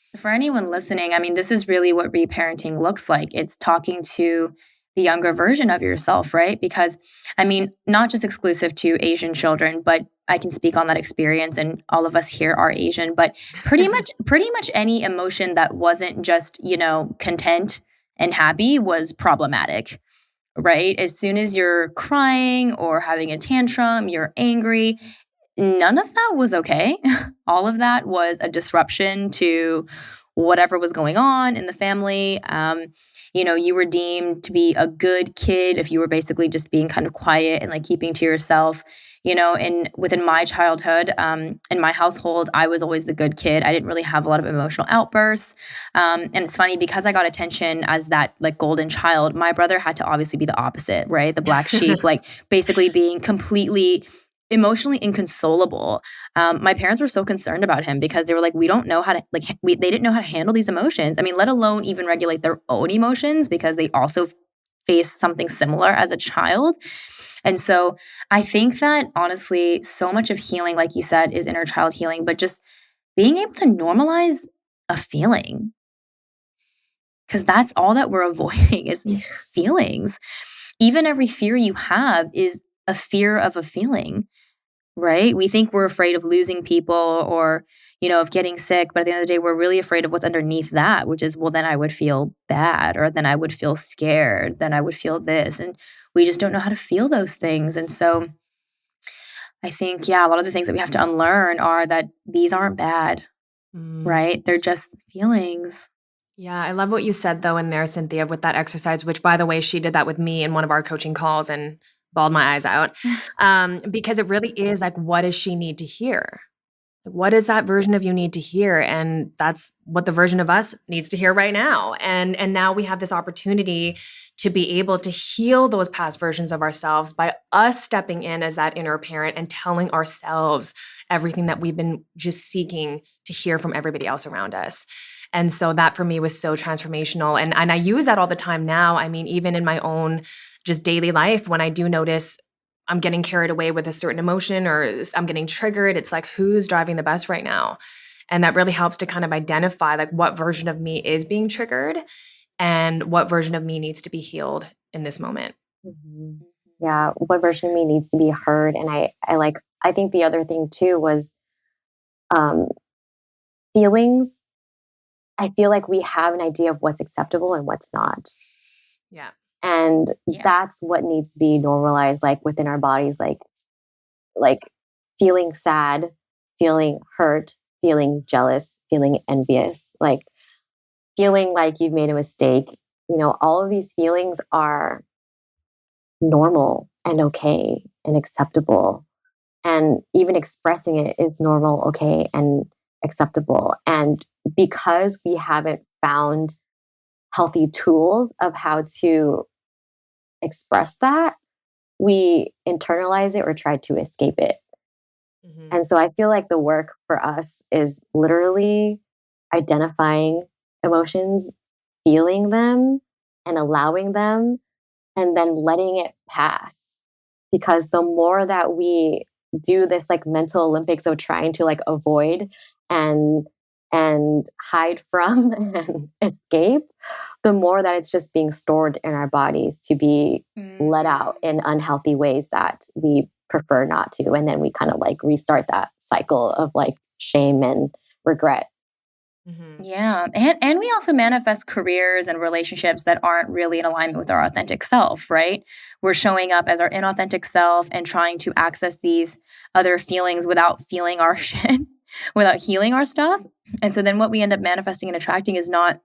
So, for anyone listening, I mean, this is really what reparenting looks like. It's talking to the younger version of yourself, right? Because, I mean, not just exclusive to Asian children, but I can speak on that experience, and all of us here are Asian, but pretty much any emotion that wasn't just, content and happy was problematic, right? As soon as you're crying or having a tantrum, you're angry, none of that was okay. All of that was a disruption to whatever was going on in the family. You were deemed to be a good kid if you were basically just being kind of quiet and like keeping to yourself. And within my childhood, in my household, I was always the good kid. I didn't really have a lot of emotional outbursts. And it's funny because I got attention as that like golden child. My brother had to obviously be the opposite, right? The black sheep, like basically being completely emotionally inconsolable. My parents were so concerned about him because they were like, we don't know how to they didn't know how to handle these emotions. I mean, let alone even regulate their own emotions, because they also faced something similar as a child. And so I think that honestly, so much of healing, like you said, is inner child healing, but just being able to normalize a feeling, because that's all that we're avoiding is feelings. Even every fear you have is a fear of a feeling. Right? We think we're afraid of losing people or, of getting sick. But at the end of the day, we're really afraid of what's underneath that, which is, well, then I would feel bad, or then I would feel scared, then I would feel this. And we just don't know how to feel those things. And so I think, yeah, a lot of the things that we have to unlearn are that these aren't bad, right? They're just feelings. Yeah, I love what you said though in there, Cynthia, with that exercise, which by the way, she did that with me in one of our coaching calls and bawled my eyes out. Because it really is like, what does she need to hear? What does that version of you need to hear? And that's what the version of us needs to hear right now. And now we have this opportunity to be able to heal those past versions of ourselves by us stepping in as that inner parent and telling ourselves everything that we've been just seeking to hear from everybody else around us. And so that for me was so transformational. And I use that all the time now. I mean, even in my own just daily life, when I do notice I'm getting carried away with a certain emotion or I'm getting triggered, it's like, who's driving the bus right now? And that really helps to kind of identify like what version of me is being triggered and what version of me needs to be healed in this moment. Yeah, what version of me needs to be heard? And I think the other thing too was um, feelings. I feel like we have an idea of what's acceptable and what's not. Yeah. And that's what needs to be normalized, like within our bodies, like feeling sad, feeling hurt, feeling jealous, feeling envious, like feeling like you've made a mistake. All of these feelings are normal and okay and acceptable. And even expressing it is normal, okay, and acceptable. And because we haven't found healthy tools of how to express that, we internalize it or try to escape it. Mhm. And so I feel like the work for us is literally identifying emotions, feeling them, and allowing them, and then letting it pass. Because the more that we do this like mental Olympics of trying to like avoid and hide from and escape, the more that it's just being stored in our bodies to be let out Mm. in unhealthy ways that we prefer not to. And then we kind of like restart that cycle of like shame and regret. Mhm. Yeah. And we also manifest careers and relationships that aren't really in alignment with our authentic self, right? We're showing up as our inauthentic self and trying to access these other feelings without feeling our shit, without healing our stuff. And so then what we end up manifesting and attracting is not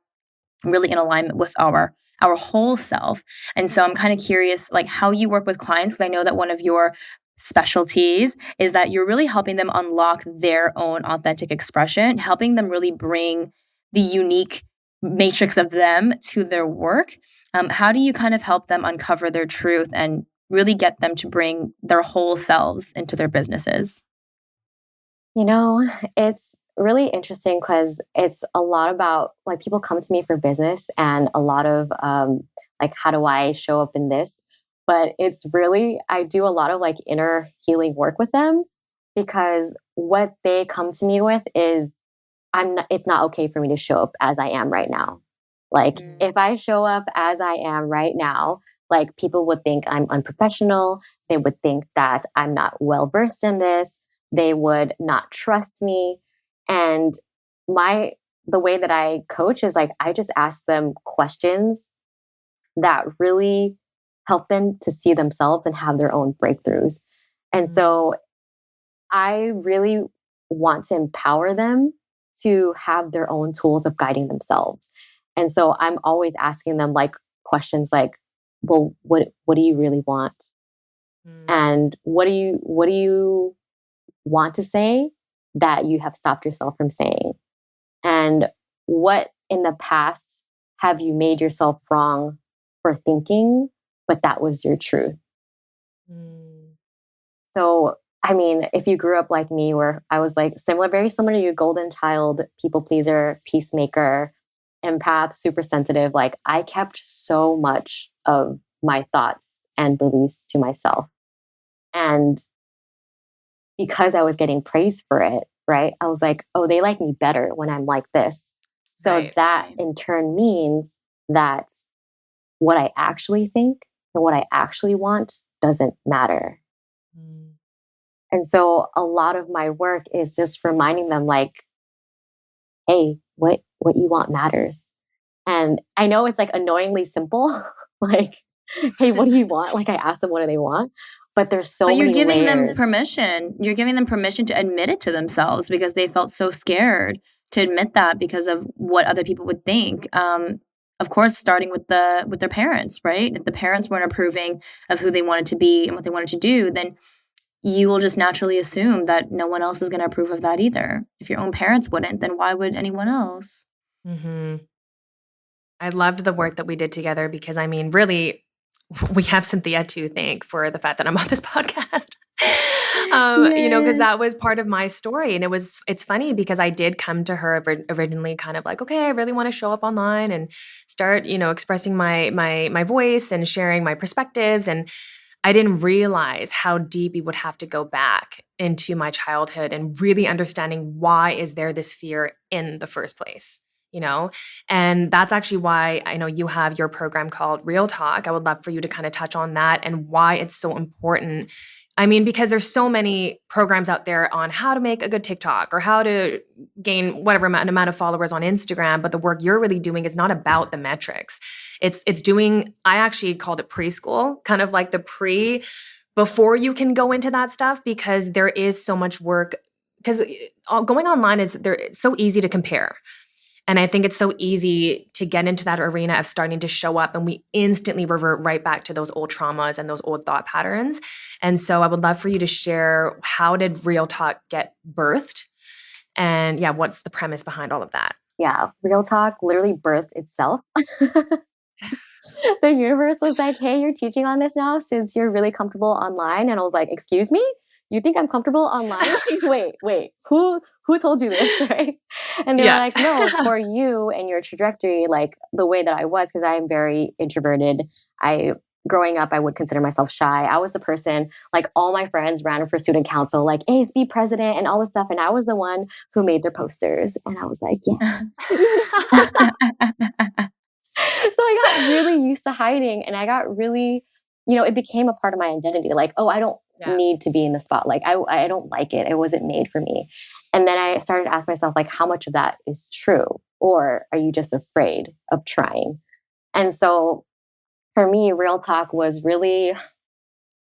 really in alignment with our whole self. And so I'm kind of curious like how you work with clients because I know that one of your specialties is that you're really helping them unlock their own authentic expression, helping them really bring the unique matrix of them to their work. How do you kind of help them uncover their truth and really get them to bring their whole selves into their businesses? You know, it's really interesting because it's a lot about like people come to me for business and a lot of like, how do I show up in this? But it's really, I do a lot of like inner healing work with them because what they come to me with is it's not okay for me to show up as I am right now. Like Mm. if I show up as I am right now, like people would think I'm unprofessional. They would think that I'm not well versed in this. They would not trust me. And my the way that I coach is like I just ask them questions that really help them to see themselves and have their own breakthroughs. And Mm. so I really want to empower them to have their own tools of guiding themselves. And so I'm always asking them like questions like, well, what do you really want? Mm. And what do you want to say that you have stopped yourself from saying? And what in the past have you made yourself wrong for thinking, but that was your truth? Mm. So, I mean, if you grew up like me, where I was like similar, very similar to you, golden child, people pleaser, peacemaker, empath, super sensitive, like I kept so much of my thoughts and beliefs to myself. And because I was getting praised for it, right? I was like, oh, they like me better when I'm like this. So Right. that Right. in turn means that what I actually think and what I actually want doesn't matter. Mm. And so a lot of my work is just reminding them like, hey, what you want matters. And I know it's like annoyingly simple. Like, hey, what do you want? Like I ask them what do they want, but there's so But you're many giving them layers. permission. You're giving them permission to admit it to themselves because they felt so scared to admit that because of what other people would think. Of course, starting with their parents, right? If the parents weren't approving of who they wanted to be and what they wanted to do, then you will just naturally assume that no one else is going to approve of that either. If your own parents wouldn't, then why would anyone else? Mhm. I loved the work that we did together because, I mean, really, we have Cynthia to thank for the fact that I'm on this podcast. Because that Yes. was part of my story, and it's funny because I did come to her originally kind of like, "Okay, I really wanna show up online and start, expressing my voice and sharing my perspectives," and I didn't realize how deep we would have to go back into my childhood and really understanding why is there this fear in the first place, you know? And that's actually why I know you have your program called Real Talk. I would love for you to kind of touch on that and why it's so important. I mean, because there's so many programs out there on how to make a good TikTok or how to gain whatever amount of followers on Instagram, but the work you're really doing is not about the metrics. It's doing, I actually called it preschool, kind of like the pre before you can go into that stuff because there is so much work because going online is there it's so easy to compare. And I think it's so easy to get into that arena of starting to show up, and we instantly revert right back to those old traumas and those old thought patterns. And so I would love for you to share, how did Real Talk get birthed? And yeah, what's the premise behind all of that? Yeah, Real Talk literally birthed itself. The universe was like, hey, you're teaching on this now since you're really comfortable online. And I was like, excuse me? You think I'm comfortable online? Wait, who told you this? Right? And they were like, no, for you and your trajectory, like the way that I was, because I am very introverted. Growing up, I would consider myself shy. I was the person, like all my friends ran for student council, like, hey, be president and all this stuff. And I was the one who made their posters. And I was like, yeah. So I got really used to hiding, and I got really, it became a part of my identity. Like, oh, I don't need to be in the spotlight. I don't like it. It wasn't made for me. And then I started to ask myself, like, how much of that is true? Or are you just afraid of trying? And so for me, Real Talk was really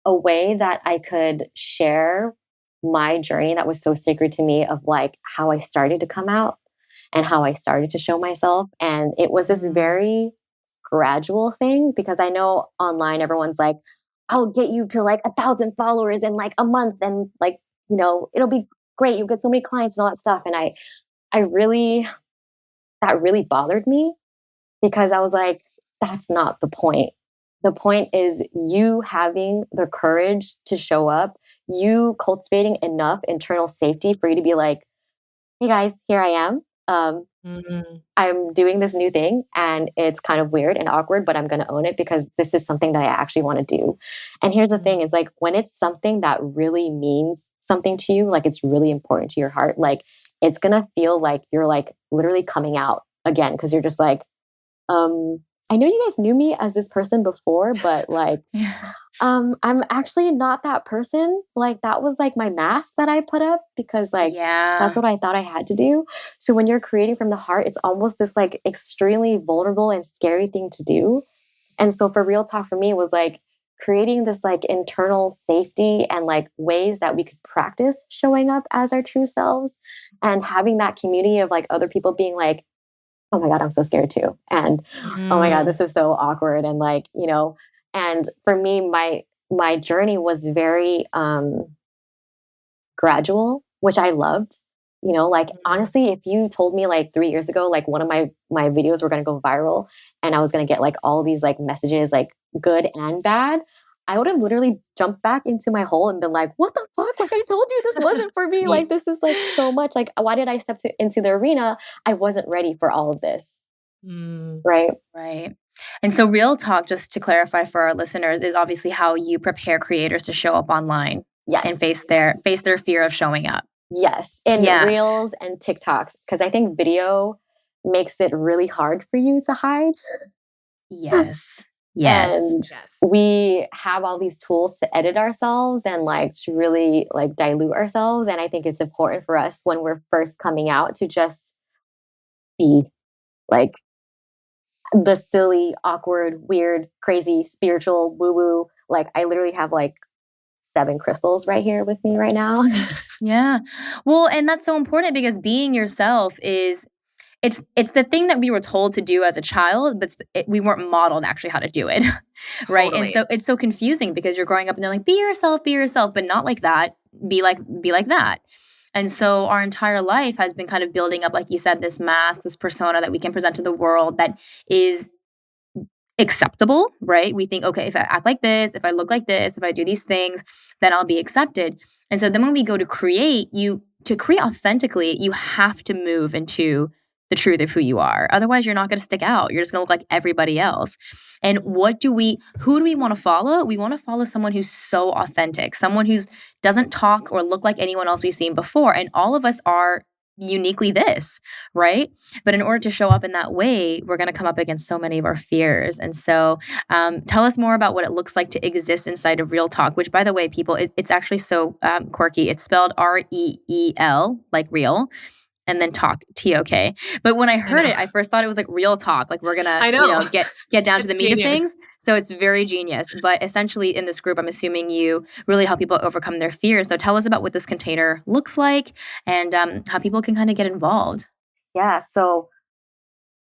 a way that I could share my journey that was so sacred to me, of like how I started to come out and how I started to show myself. And it was this very gradual thing, because I know online everyone's like, I'll get you to like 1,000 followers in like a month, and like, it'll be great. You'll get so many clients and all that stuff. And that really bothered me, because I was like, that's not the point. The point is you having the courage to show up, you cultivating enough internal safety for you to be like, hey guys, here I am. I'm doing this new thing, and it's kind of weird and awkward, but I'm going to own it because this is something that I actually want to do. And here's the thing, is like, when it's something that really means something to you, like it's really important to your heart, like it's going to feel like you're like literally coming out again. Because you're just like, I know you guys knew me as this person before, but like, I'm actually not that person. Like that was like my mask that I put up, because like, that's what I thought I had to do. So when you're creating from the heart, it's almost this like extremely vulnerable and scary thing to do. And so for Real Talk, for me, was like creating this like internal safety and like ways that we could practice showing up as our true selves, and having that community of like other people being like, oh my God, I'm so scared too. And oh my God, this is so awkward. And like, and for me, my journey was very gradual, which I loved. Like honestly, if you told me like 3 years ago, like one of my videos were going to go viral and I was going to get like all these like messages, like good and bad, I would have literally jumped back into my hole and been like, what the fuck? Like I told you this wasn't for me. Like this is like so much. Like why did I step into the arena? I wasn't ready for all of this. Right. Right. And so Real Talk, just to clarify for our listeners, is obviously how you prepare creators to show up online. And face their fear of showing up. Yes. In Reels and TikToks. Because I think video makes it really hard for you to hide. Yes. And we have all these tools to edit ourselves and like to really like dilute ourselves. And I think it's important for us when we're first coming out to just be like the silly, awkward, weird, crazy, spiritual, woo-woo. Like I literally have like 7 crystals right here with me right now. Yeah. Well, and that's so important, because being yourself is, it's the thing that we were told to do as a child, but we weren't modeled actually how to do it. Right. Totally. And so it's so confusing, because you're growing up and they're like, be yourself, but not like that. Be like that. And so our entire life has been kind of building up, like you said, this mask, this persona that we can present to the world that is acceptable, right? We think, okay, if I act like this, if I look like this, if I do these things, then I'll be accepted. And so then when we go to create authentically, you have to move into the truth of who you are. Otherwise, you're not going to stick out. You're just going to look like everybody else. And who do we want to follow? We want to follow someone who's so authentic, someone who doesn't talk or look like anyone else we've seen before. And all of us are uniquely this, right? But in order to show up in that way, we're going to come up against so many of our fears. And so tell us more about what it looks like to exist inside of Real Talk, which, by the way, people, it's actually so quirky. It's spelled REEL, like real, and then talk, TOK. But when I heard it, I first thought it was like real talk. Like we're going to, get down to the meat of things. So it's very genius. But essentially in this group, I'm assuming you really help people overcome their fears. So tell us about what this container looks like and how people can kind of get involved. Yeah. So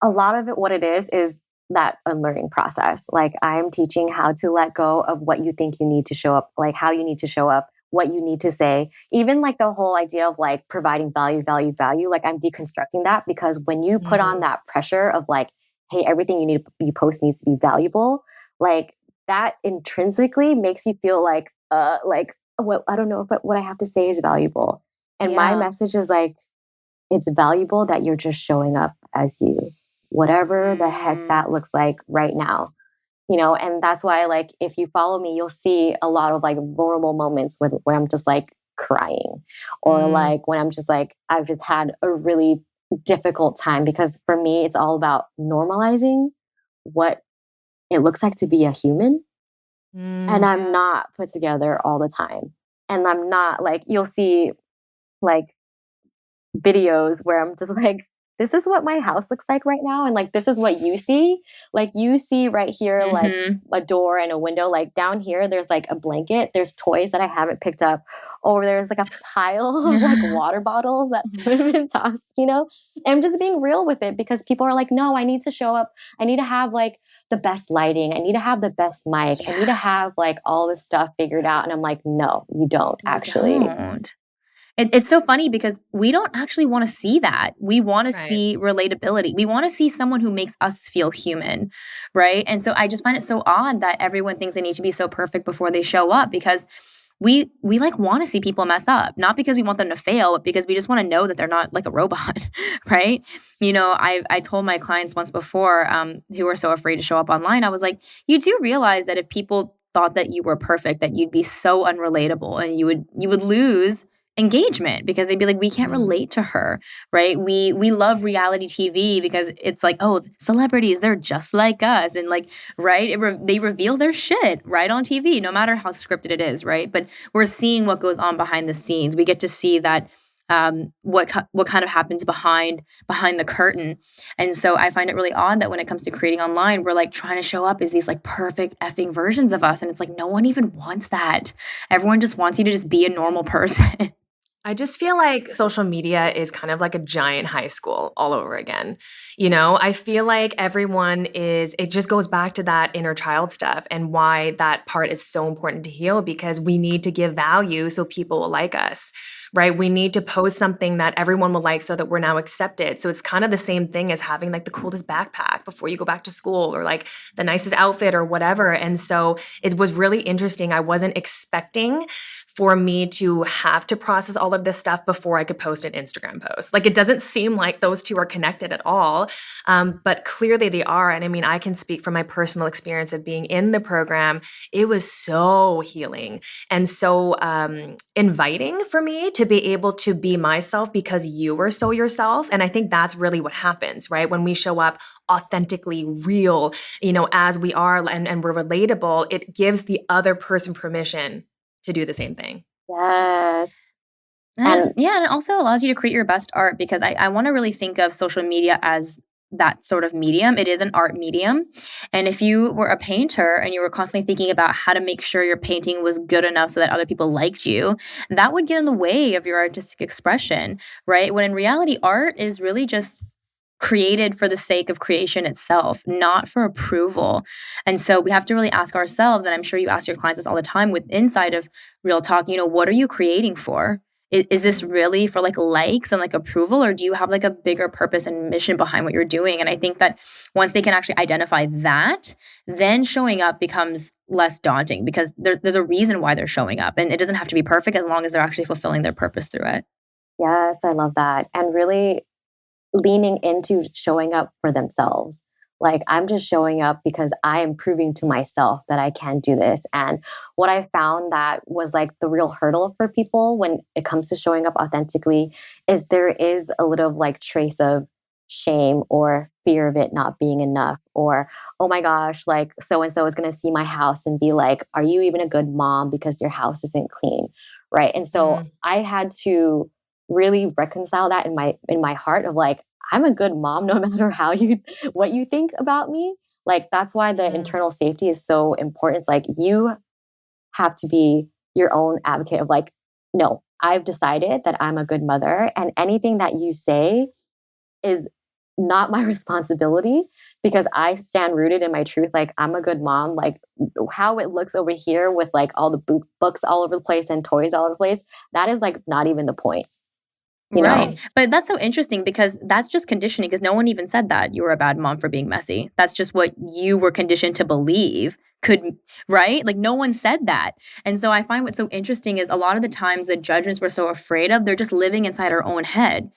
a lot of it, what it is that unlearning process. Like I'm teaching how to let go of what you think you need to show up, like how you need to show up, what you need to say, even like the whole idea of like providing value, value, value. Like I'm deconstructing that because when you put on that pressure of like, hey, everything you post needs to be valuable, like that intrinsically makes you feel like, well, I don't know if what I have to say is valuable. And my Yeah. message is like, it's valuable that you're just showing up as you, whatever the heck that looks like right now. And that's why, like, if you follow me, you'll see a lot of like vulnerable moments where I'm just like crying, or like when I'm just like, I've just had a really difficult time, because for me, it's all about normalizing what it looks like to be a human. And I'm not put together all the time. And I'm not like, you'll see like videos where I'm just like, this is what my house looks like right now. And like, this is what you see. Like, you see right here, like a door and a window. Like, down here, there's like a blanket, there's toys that I haven't picked up, or there's like a pile of like water bottles that haven't been tossed. And I'm just being real with it, because people are like, no, I need to show up. I need to have like the best lighting. I need to have the best mic. I need to have like all this stuff figured out. And I'm like, no, you don't actually. Don't. It's so funny because we don't actually want to see that. We want to see relatability. We want to see someone who makes us feel human, right? And so I just find it so odd that everyone thinks they need to be so perfect before they show up, because we like want to see people mess up, not because we want them to fail, but because we just want to know that they're not like a robot, right? I told my clients once before, who were so afraid to show up online, I was like, you do realize that if people thought that you were perfect, that you'd be so unrelatable, and you would lose engagement, because they'd be like, we can't relate to her, right? We love reality TV because it's like, oh, celebrities, they're just like us, and like, right, they reveal their shit right on TV, no matter how scripted it is, right? But we're seeing what goes on behind the scenes. We get to see that, what kind of happens behind the curtain. And so I find it really odd that when it comes to creating online, we're like trying to show up as these like perfect effing versions of us, and it's like, no one even wants that. Everyone just wants you to just be a normal person. I just feel like social media is kind of like a giant high school all over again. I feel like it just goes back to that inner child stuff, and why that part is so important to heal, because we need to give value so people will like us, right? We need to post something that everyone will like so that we're now accepted. So it's kind of the same thing as having like the coolest backpack before you go back to school, or like the nicest outfit or whatever. And so it was really interesting. I wasn't expecting for me to have to process all of this stuff before I could post an Instagram post. Like, it doesn't seem like those two are connected at all, but clearly they are. And I mean, I can speak from my personal experience of being in the program. It was so healing and so inviting for me to be able to be myself, because you were so yourself. And I think that's really what happens, right? When we show up authentically real, as we are, and we're relatable, it gives the other person permission to do the same thing. Yes. And it also allows you to create your best art, because I want to really think of social media as that sort of medium. It is an art medium. And if you were a painter and you were constantly thinking about how to make sure your painting was good enough so that other people liked you, that would get in the way of your artistic expression, right? When in reality, art is really just created for the sake of creation itself, not for approval. And so we have to really ask ourselves, and I'm sure you ask your clients this all the time with inside of Real Talk, what are you creating for? Is this really for like likes and like approval, or do you have like a bigger purpose and mission behind what you're doing? And I think that once they can actually identify that, then showing up becomes less daunting, because there's a reason why they're showing up, and it doesn't have to be perfect as long as they're actually fulfilling their purpose through it. Yes, I love that. And really leaning into showing up for themselves. Like, I'm just showing up because I am proving to myself that I can do this. And what I found that was like the real hurdle for people when it comes to showing up authentically is there is a little like trace of shame or fear of it not being enough, or, oh my gosh, like so and so is going to see my house and be like, are you even a good mom because your house isn't clean? Right. And so I had to really reconcile that in my heart of like, I'm a good mom no matter what you think about me. Like, that's why the internal safety is so important. It's like, you have to be your own advocate of like, no, I've decided that I'm a good mother, and anything that you say is not my responsibility because I stand rooted in my truth. Like I'm a good mom. Like how it looks over here with like all the books all over the place and toys all over the place, that is like not even the point. You Right. know? But that's so interesting because that's just conditioning because no one even said that you were a bad mom for being messy. That's just what you were conditioned to believe right? Like no one said that. And so I find what's so interesting is a lot of the times the judgments we're so afraid of, they're just living inside our own head.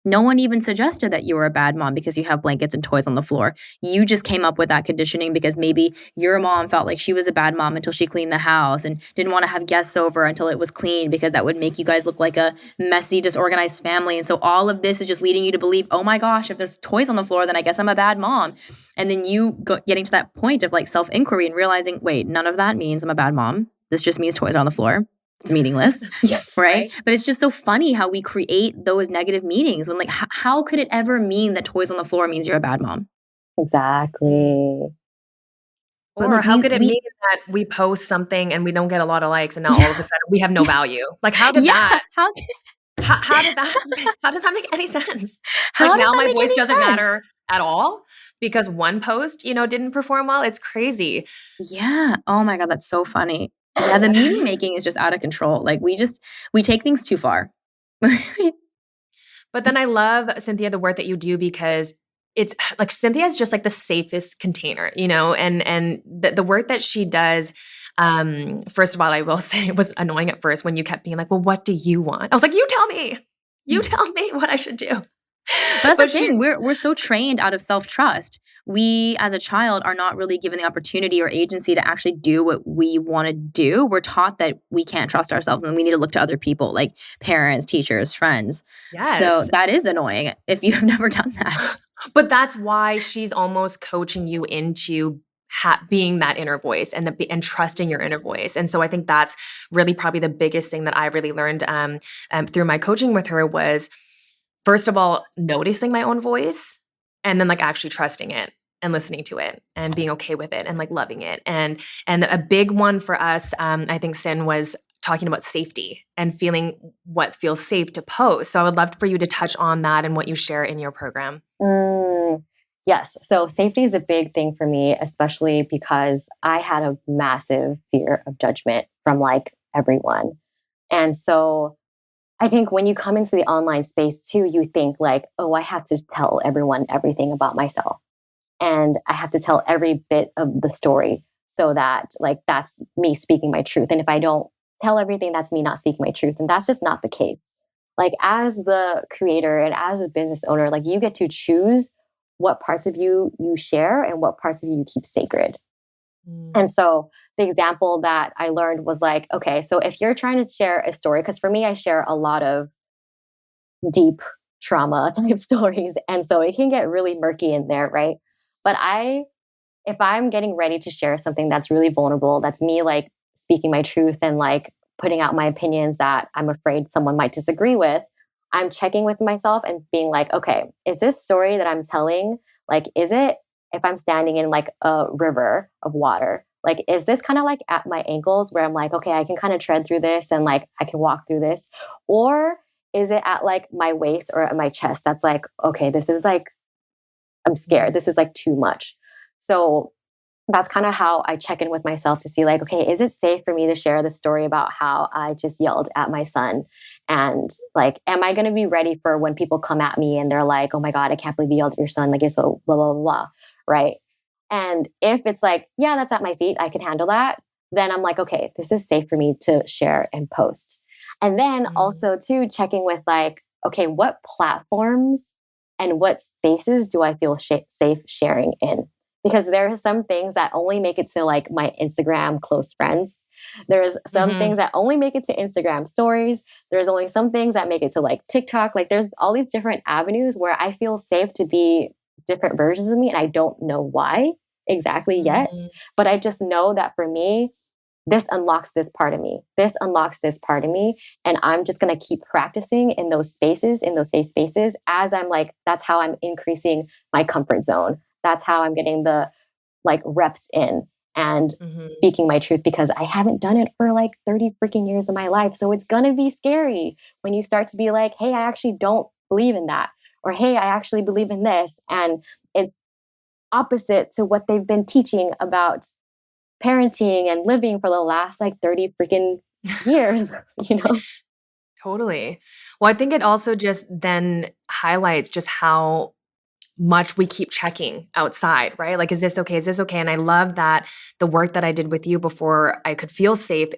No one even suggested that you were a bad mom because you have blankets and toys on the floor. You just came up with that conditioning because maybe your mom felt like she was a bad mom until she cleaned the house and didn't want to have guests over until it was clean because that would make you guys look like a messy, disorganized family. And so all of this is just leading you to believe, oh my gosh, if there's toys on the floor, then I guess I'm a bad mom. And then getting to that point of like self-inquiry and realizing, wait, none of that means I'm a bad mom. This just means toys are on the floor. It's meaningless. Yes. Right? But it's just so funny how we create those negative meanings when like, how could it ever mean that toys on the floor means you're a bad mom? Exactly. Or like, how could it mean that we post something and we don't get a lot of likes and now all of a sudden we have no value? Like how did that? How did that? How does that make any sense? How like does now that my make voice any doesn't sense? matter at all because one post, didn't perform well. It's crazy. Yeah. Oh my God, that's so funny. Yeah, the meaning making is just out of control. Like we take things too far. But then I love, Cynthia, the work that you do because it's like Cynthia is just like the safest container, and the work that she does. First of all, I will say it was annoying at first when you kept being like, well, what do you want? I was like, you tell me what I should do. But that's the thing. We're so trained out of self-trust. We, as a child, are not really given the opportunity or agency to actually do what we want to do. We're taught that we can't trust ourselves and we need to look to other people, like parents, teachers, friends. Yes. So that is annoying if you have never done that. But that's why she's almost coaching you into being that inner voice and trusting your inner voice. And so I think that's really probably the biggest thing that I really learned through my coaching with her was, first of all, noticing my own voice and then like actually trusting it and listening to it and being okay with it and like loving it. And a big one for us, I think, Sin, was talking about safety and feeling what feels safe to post. So I would love for you to touch on that and what you share in your program. Yes. So safety is a big thing for me, especially because I had a massive fear of judgment from like everyone. And so I think when you come into the online space too, you think like, oh, I have to tell everyone everything about myself. And I have to tell every bit of the story so that like that's me speaking my truth. And if I don't tell everything, that's me not speaking my truth. And that's just not the case. Like as the creator and as a business owner, like you get to choose what parts of you share and what parts of you keep sacred. And so the example that I learned was like, okay, so if you're trying to share a story, because for me, I share a lot of deep trauma type stories. And so it can get really murky in there, right? But if I'm getting ready to share something that's really vulnerable, that's me like speaking my truth and like putting out my opinions that I'm afraid someone might disagree with, I'm checking with myself and being like, okay, is this story that I'm telling, like, is it, if I'm standing in like a river of water, like, is this kind of like at my ankles where I'm like, okay, I can kind of tread through this and like I can walk through this? Or is it at like my waist or at my chest? That's like, okay, this is like, I'm scared. This is like too much. So that's kind of how I check in with myself to see like, okay, is it safe for me to share the story about how I just yelled at my son? And like, am I going to be ready for when people come at me and they're like, oh my God, I can't believe you yelled at your son. Like, it's so blah, blah, blah, blah. Right. And if it's like, yeah, that's at my feet, I can handle that. Then I'm like, okay, this is safe for me to share and post. And then also too, checking with like, okay, what platforms and what spaces do I feel safe sharing in? Because there are some things that only make it to like my Instagram close friends. There's some things that only make it to Instagram stories. There's only some things that make it to like TikTok. Like there's all these different avenues where I feel safe to be different versions of me. And I don't know why exactly yet. But I just know that for me, this unlocks this part of me. This unlocks this part of me. And I'm just going to keep practicing in those spaces, in those safe spaces, as I'm like, that's how I'm increasing my comfort zone. That's how I'm getting the like reps in and speaking my truth, because I haven't done it for like 30 freaking years of my life. So it's going to be scary when you start to be like, hey, I actually don't believe in that. or hey, I actually believe in this. And it's opposite to what they've been teaching about parenting and living for the last like 30 freaking years, you know? Totally. Well, I think it also just then highlights just how much we keep checking outside, right? Like, is this okay? Is this okay? And I love that the work that I did with you before I could feel safe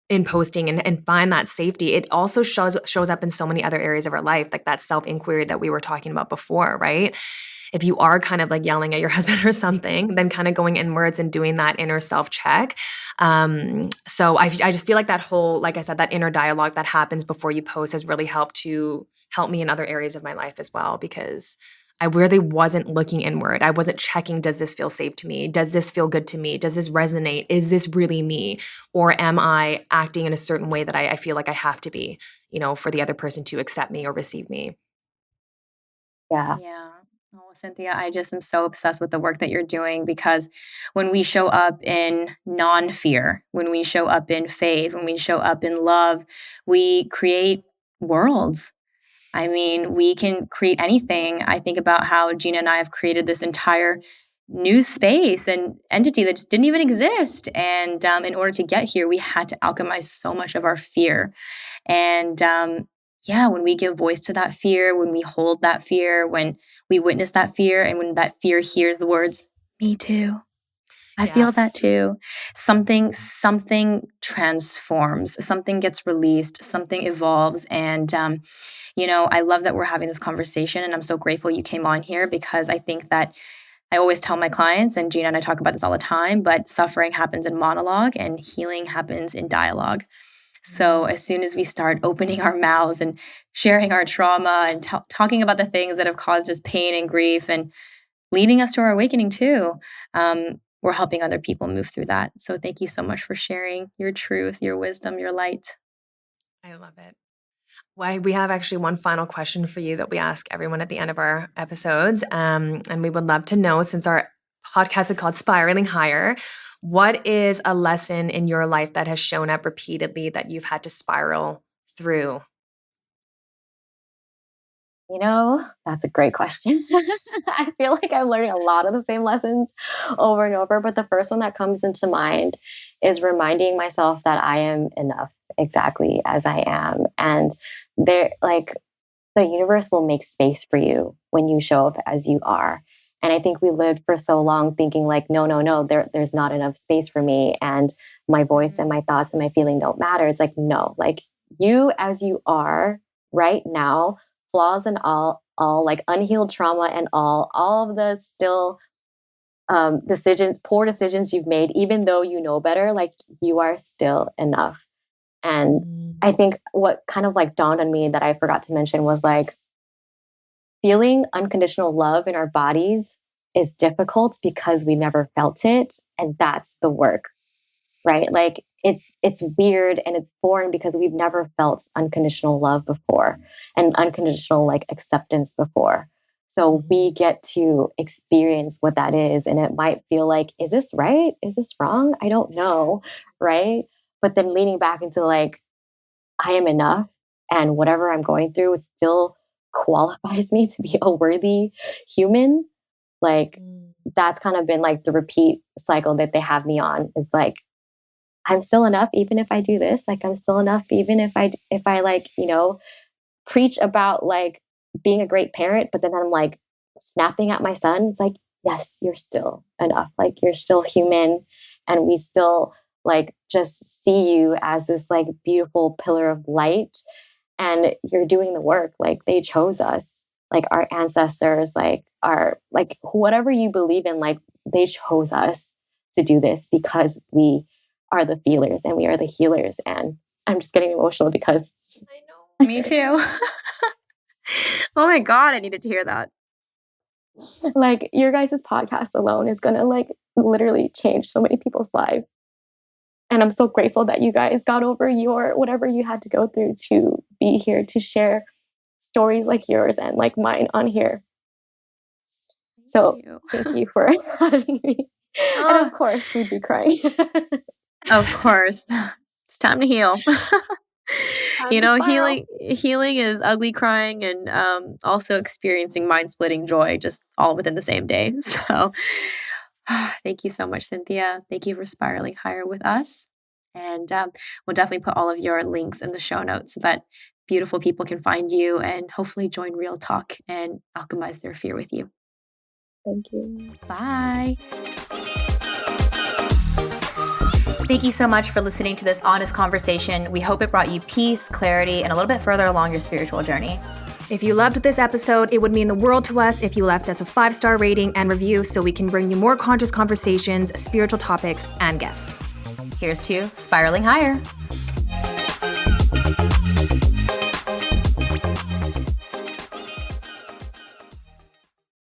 in posting and find that safety, it also shows up in so many other areas of our life, like that self-inquiry that we were talking about before, right? If you are kind of like yelling at your husband or something, then kind of going inwards and doing that inner self-check. So I just feel like that whole, like I said, that inner dialogue that happens before you post has really helped me in other areas of my life as well, because I really wasn't looking inward. I wasn't checking, does this feel safe to me? Does this feel good to me? Does this resonate? Is this really me? Or am I acting in a certain way that I feel like I have to be, for the other person to accept me or receive me? Yeah. Yeah. Oh, Cynthia, I just am so obsessed with the work that you're doing because when we show up in non fear, when we show up in faith, when we show up in love, we create worlds. I mean, we can create anything. I think about how Gina and I have created this entire new space and entity that just didn't even exist. And in order to get here, we had to alchemize so much of our fear. And yeah, when we give voice to that fear, when we hold that fear, when we witness that fear, and when that fear hears the words, me too. I feel that Yes. too. Something transforms, something gets released, something evolves. And I love that we're having this conversation, and I'm so grateful you came on here because I think that I always tell my clients, and Gina and I talk about this all the time, but suffering happens in monologue and healing happens in dialogue. So as soon as we start opening our mouths and sharing our trauma and talking about the things that have caused us pain and grief and leading us to our awakening too, we're helping other people move through that. So thank you so much for sharing your truth, your wisdom, your light. I love it. Why we have actually one final question for you that we ask everyone at the end of our episodes. And we would love to know, since our podcast is called Spiraling Higher, what is a lesson in your life that has shown up repeatedly that you've had to spiral through? That's a great question. I feel like I'm learning a lot of the same lessons over and over, but the first one that comes into mind is reminding myself that I am enough exactly as I am. And the universe will make space for you when you show up as you are. And I think we lived for so long thinking like, no, no, no, there's not enough space for me. And my voice and my thoughts and my feeling don't matter. It's like, no, like you as you are right now, flaws and all like unhealed trauma and all of the still poor decisions you've made, even though you know better, like you are still enough. And I think what kind of like dawned on me that I forgot to mention was like feeling unconditional love in our bodies is difficult because we never felt it. And that's the work, right? Like it's weird and it's foreign because we've never felt unconditional love before and unconditional like acceptance before. So we get to experience what that is. And it might feel like, is this right? Is this wrong? I don't know. Right. But then leaning back into like, I am enough and whatever I'm going through still qualifies me to be a worthy human. Like that's kind of been like the repeat cycle that they have me on. It's like, I'm still enough even if I do this. Like I'm still enough even if I like, preach about like being a great parent, but then I'm like snapping at my son. It's like, yes, you're still enough. Like you're still human and we still like just see you as this like beautiful pillar of light and you're doing the work. Like they chose us. Like our ancestors, like our like whatever you believe in, like they chose us to do this because we are the feelers and we are the healers. And I'm just getting emotional because I know. Me too. Oh my God, I needed to hear that. like your guys' podcast alone is gonna like literally change so many people's lives. And I'm so grateful that you guys got over your whatever you had to go through to be here to share stories like yours and like mine on here. So thank you for having me. And of course, we'd be crying. Of course. It's time to heal. Time to spiral. healing is ugly crying and also experiencing mind-splitting joy just all within the same day. So thank you so much, Cynthia. Thank you for spiraling higher with us. And we'll definitely put all of your links in the show notes so that beautiful people can find you and hopefully join Real Talk and alchemize their fear with you. Thank you. Bye. Thank you so much for listening to this honest conversation. We hope it brought you peace, clarity, and a little bit further along your spiritual journey. If you loved this episode, it would mean the world to us if you left us a 5-star rating and review so we can bring you more conscious conversations, spiritual topics, and guests. Here's to spiraling higher.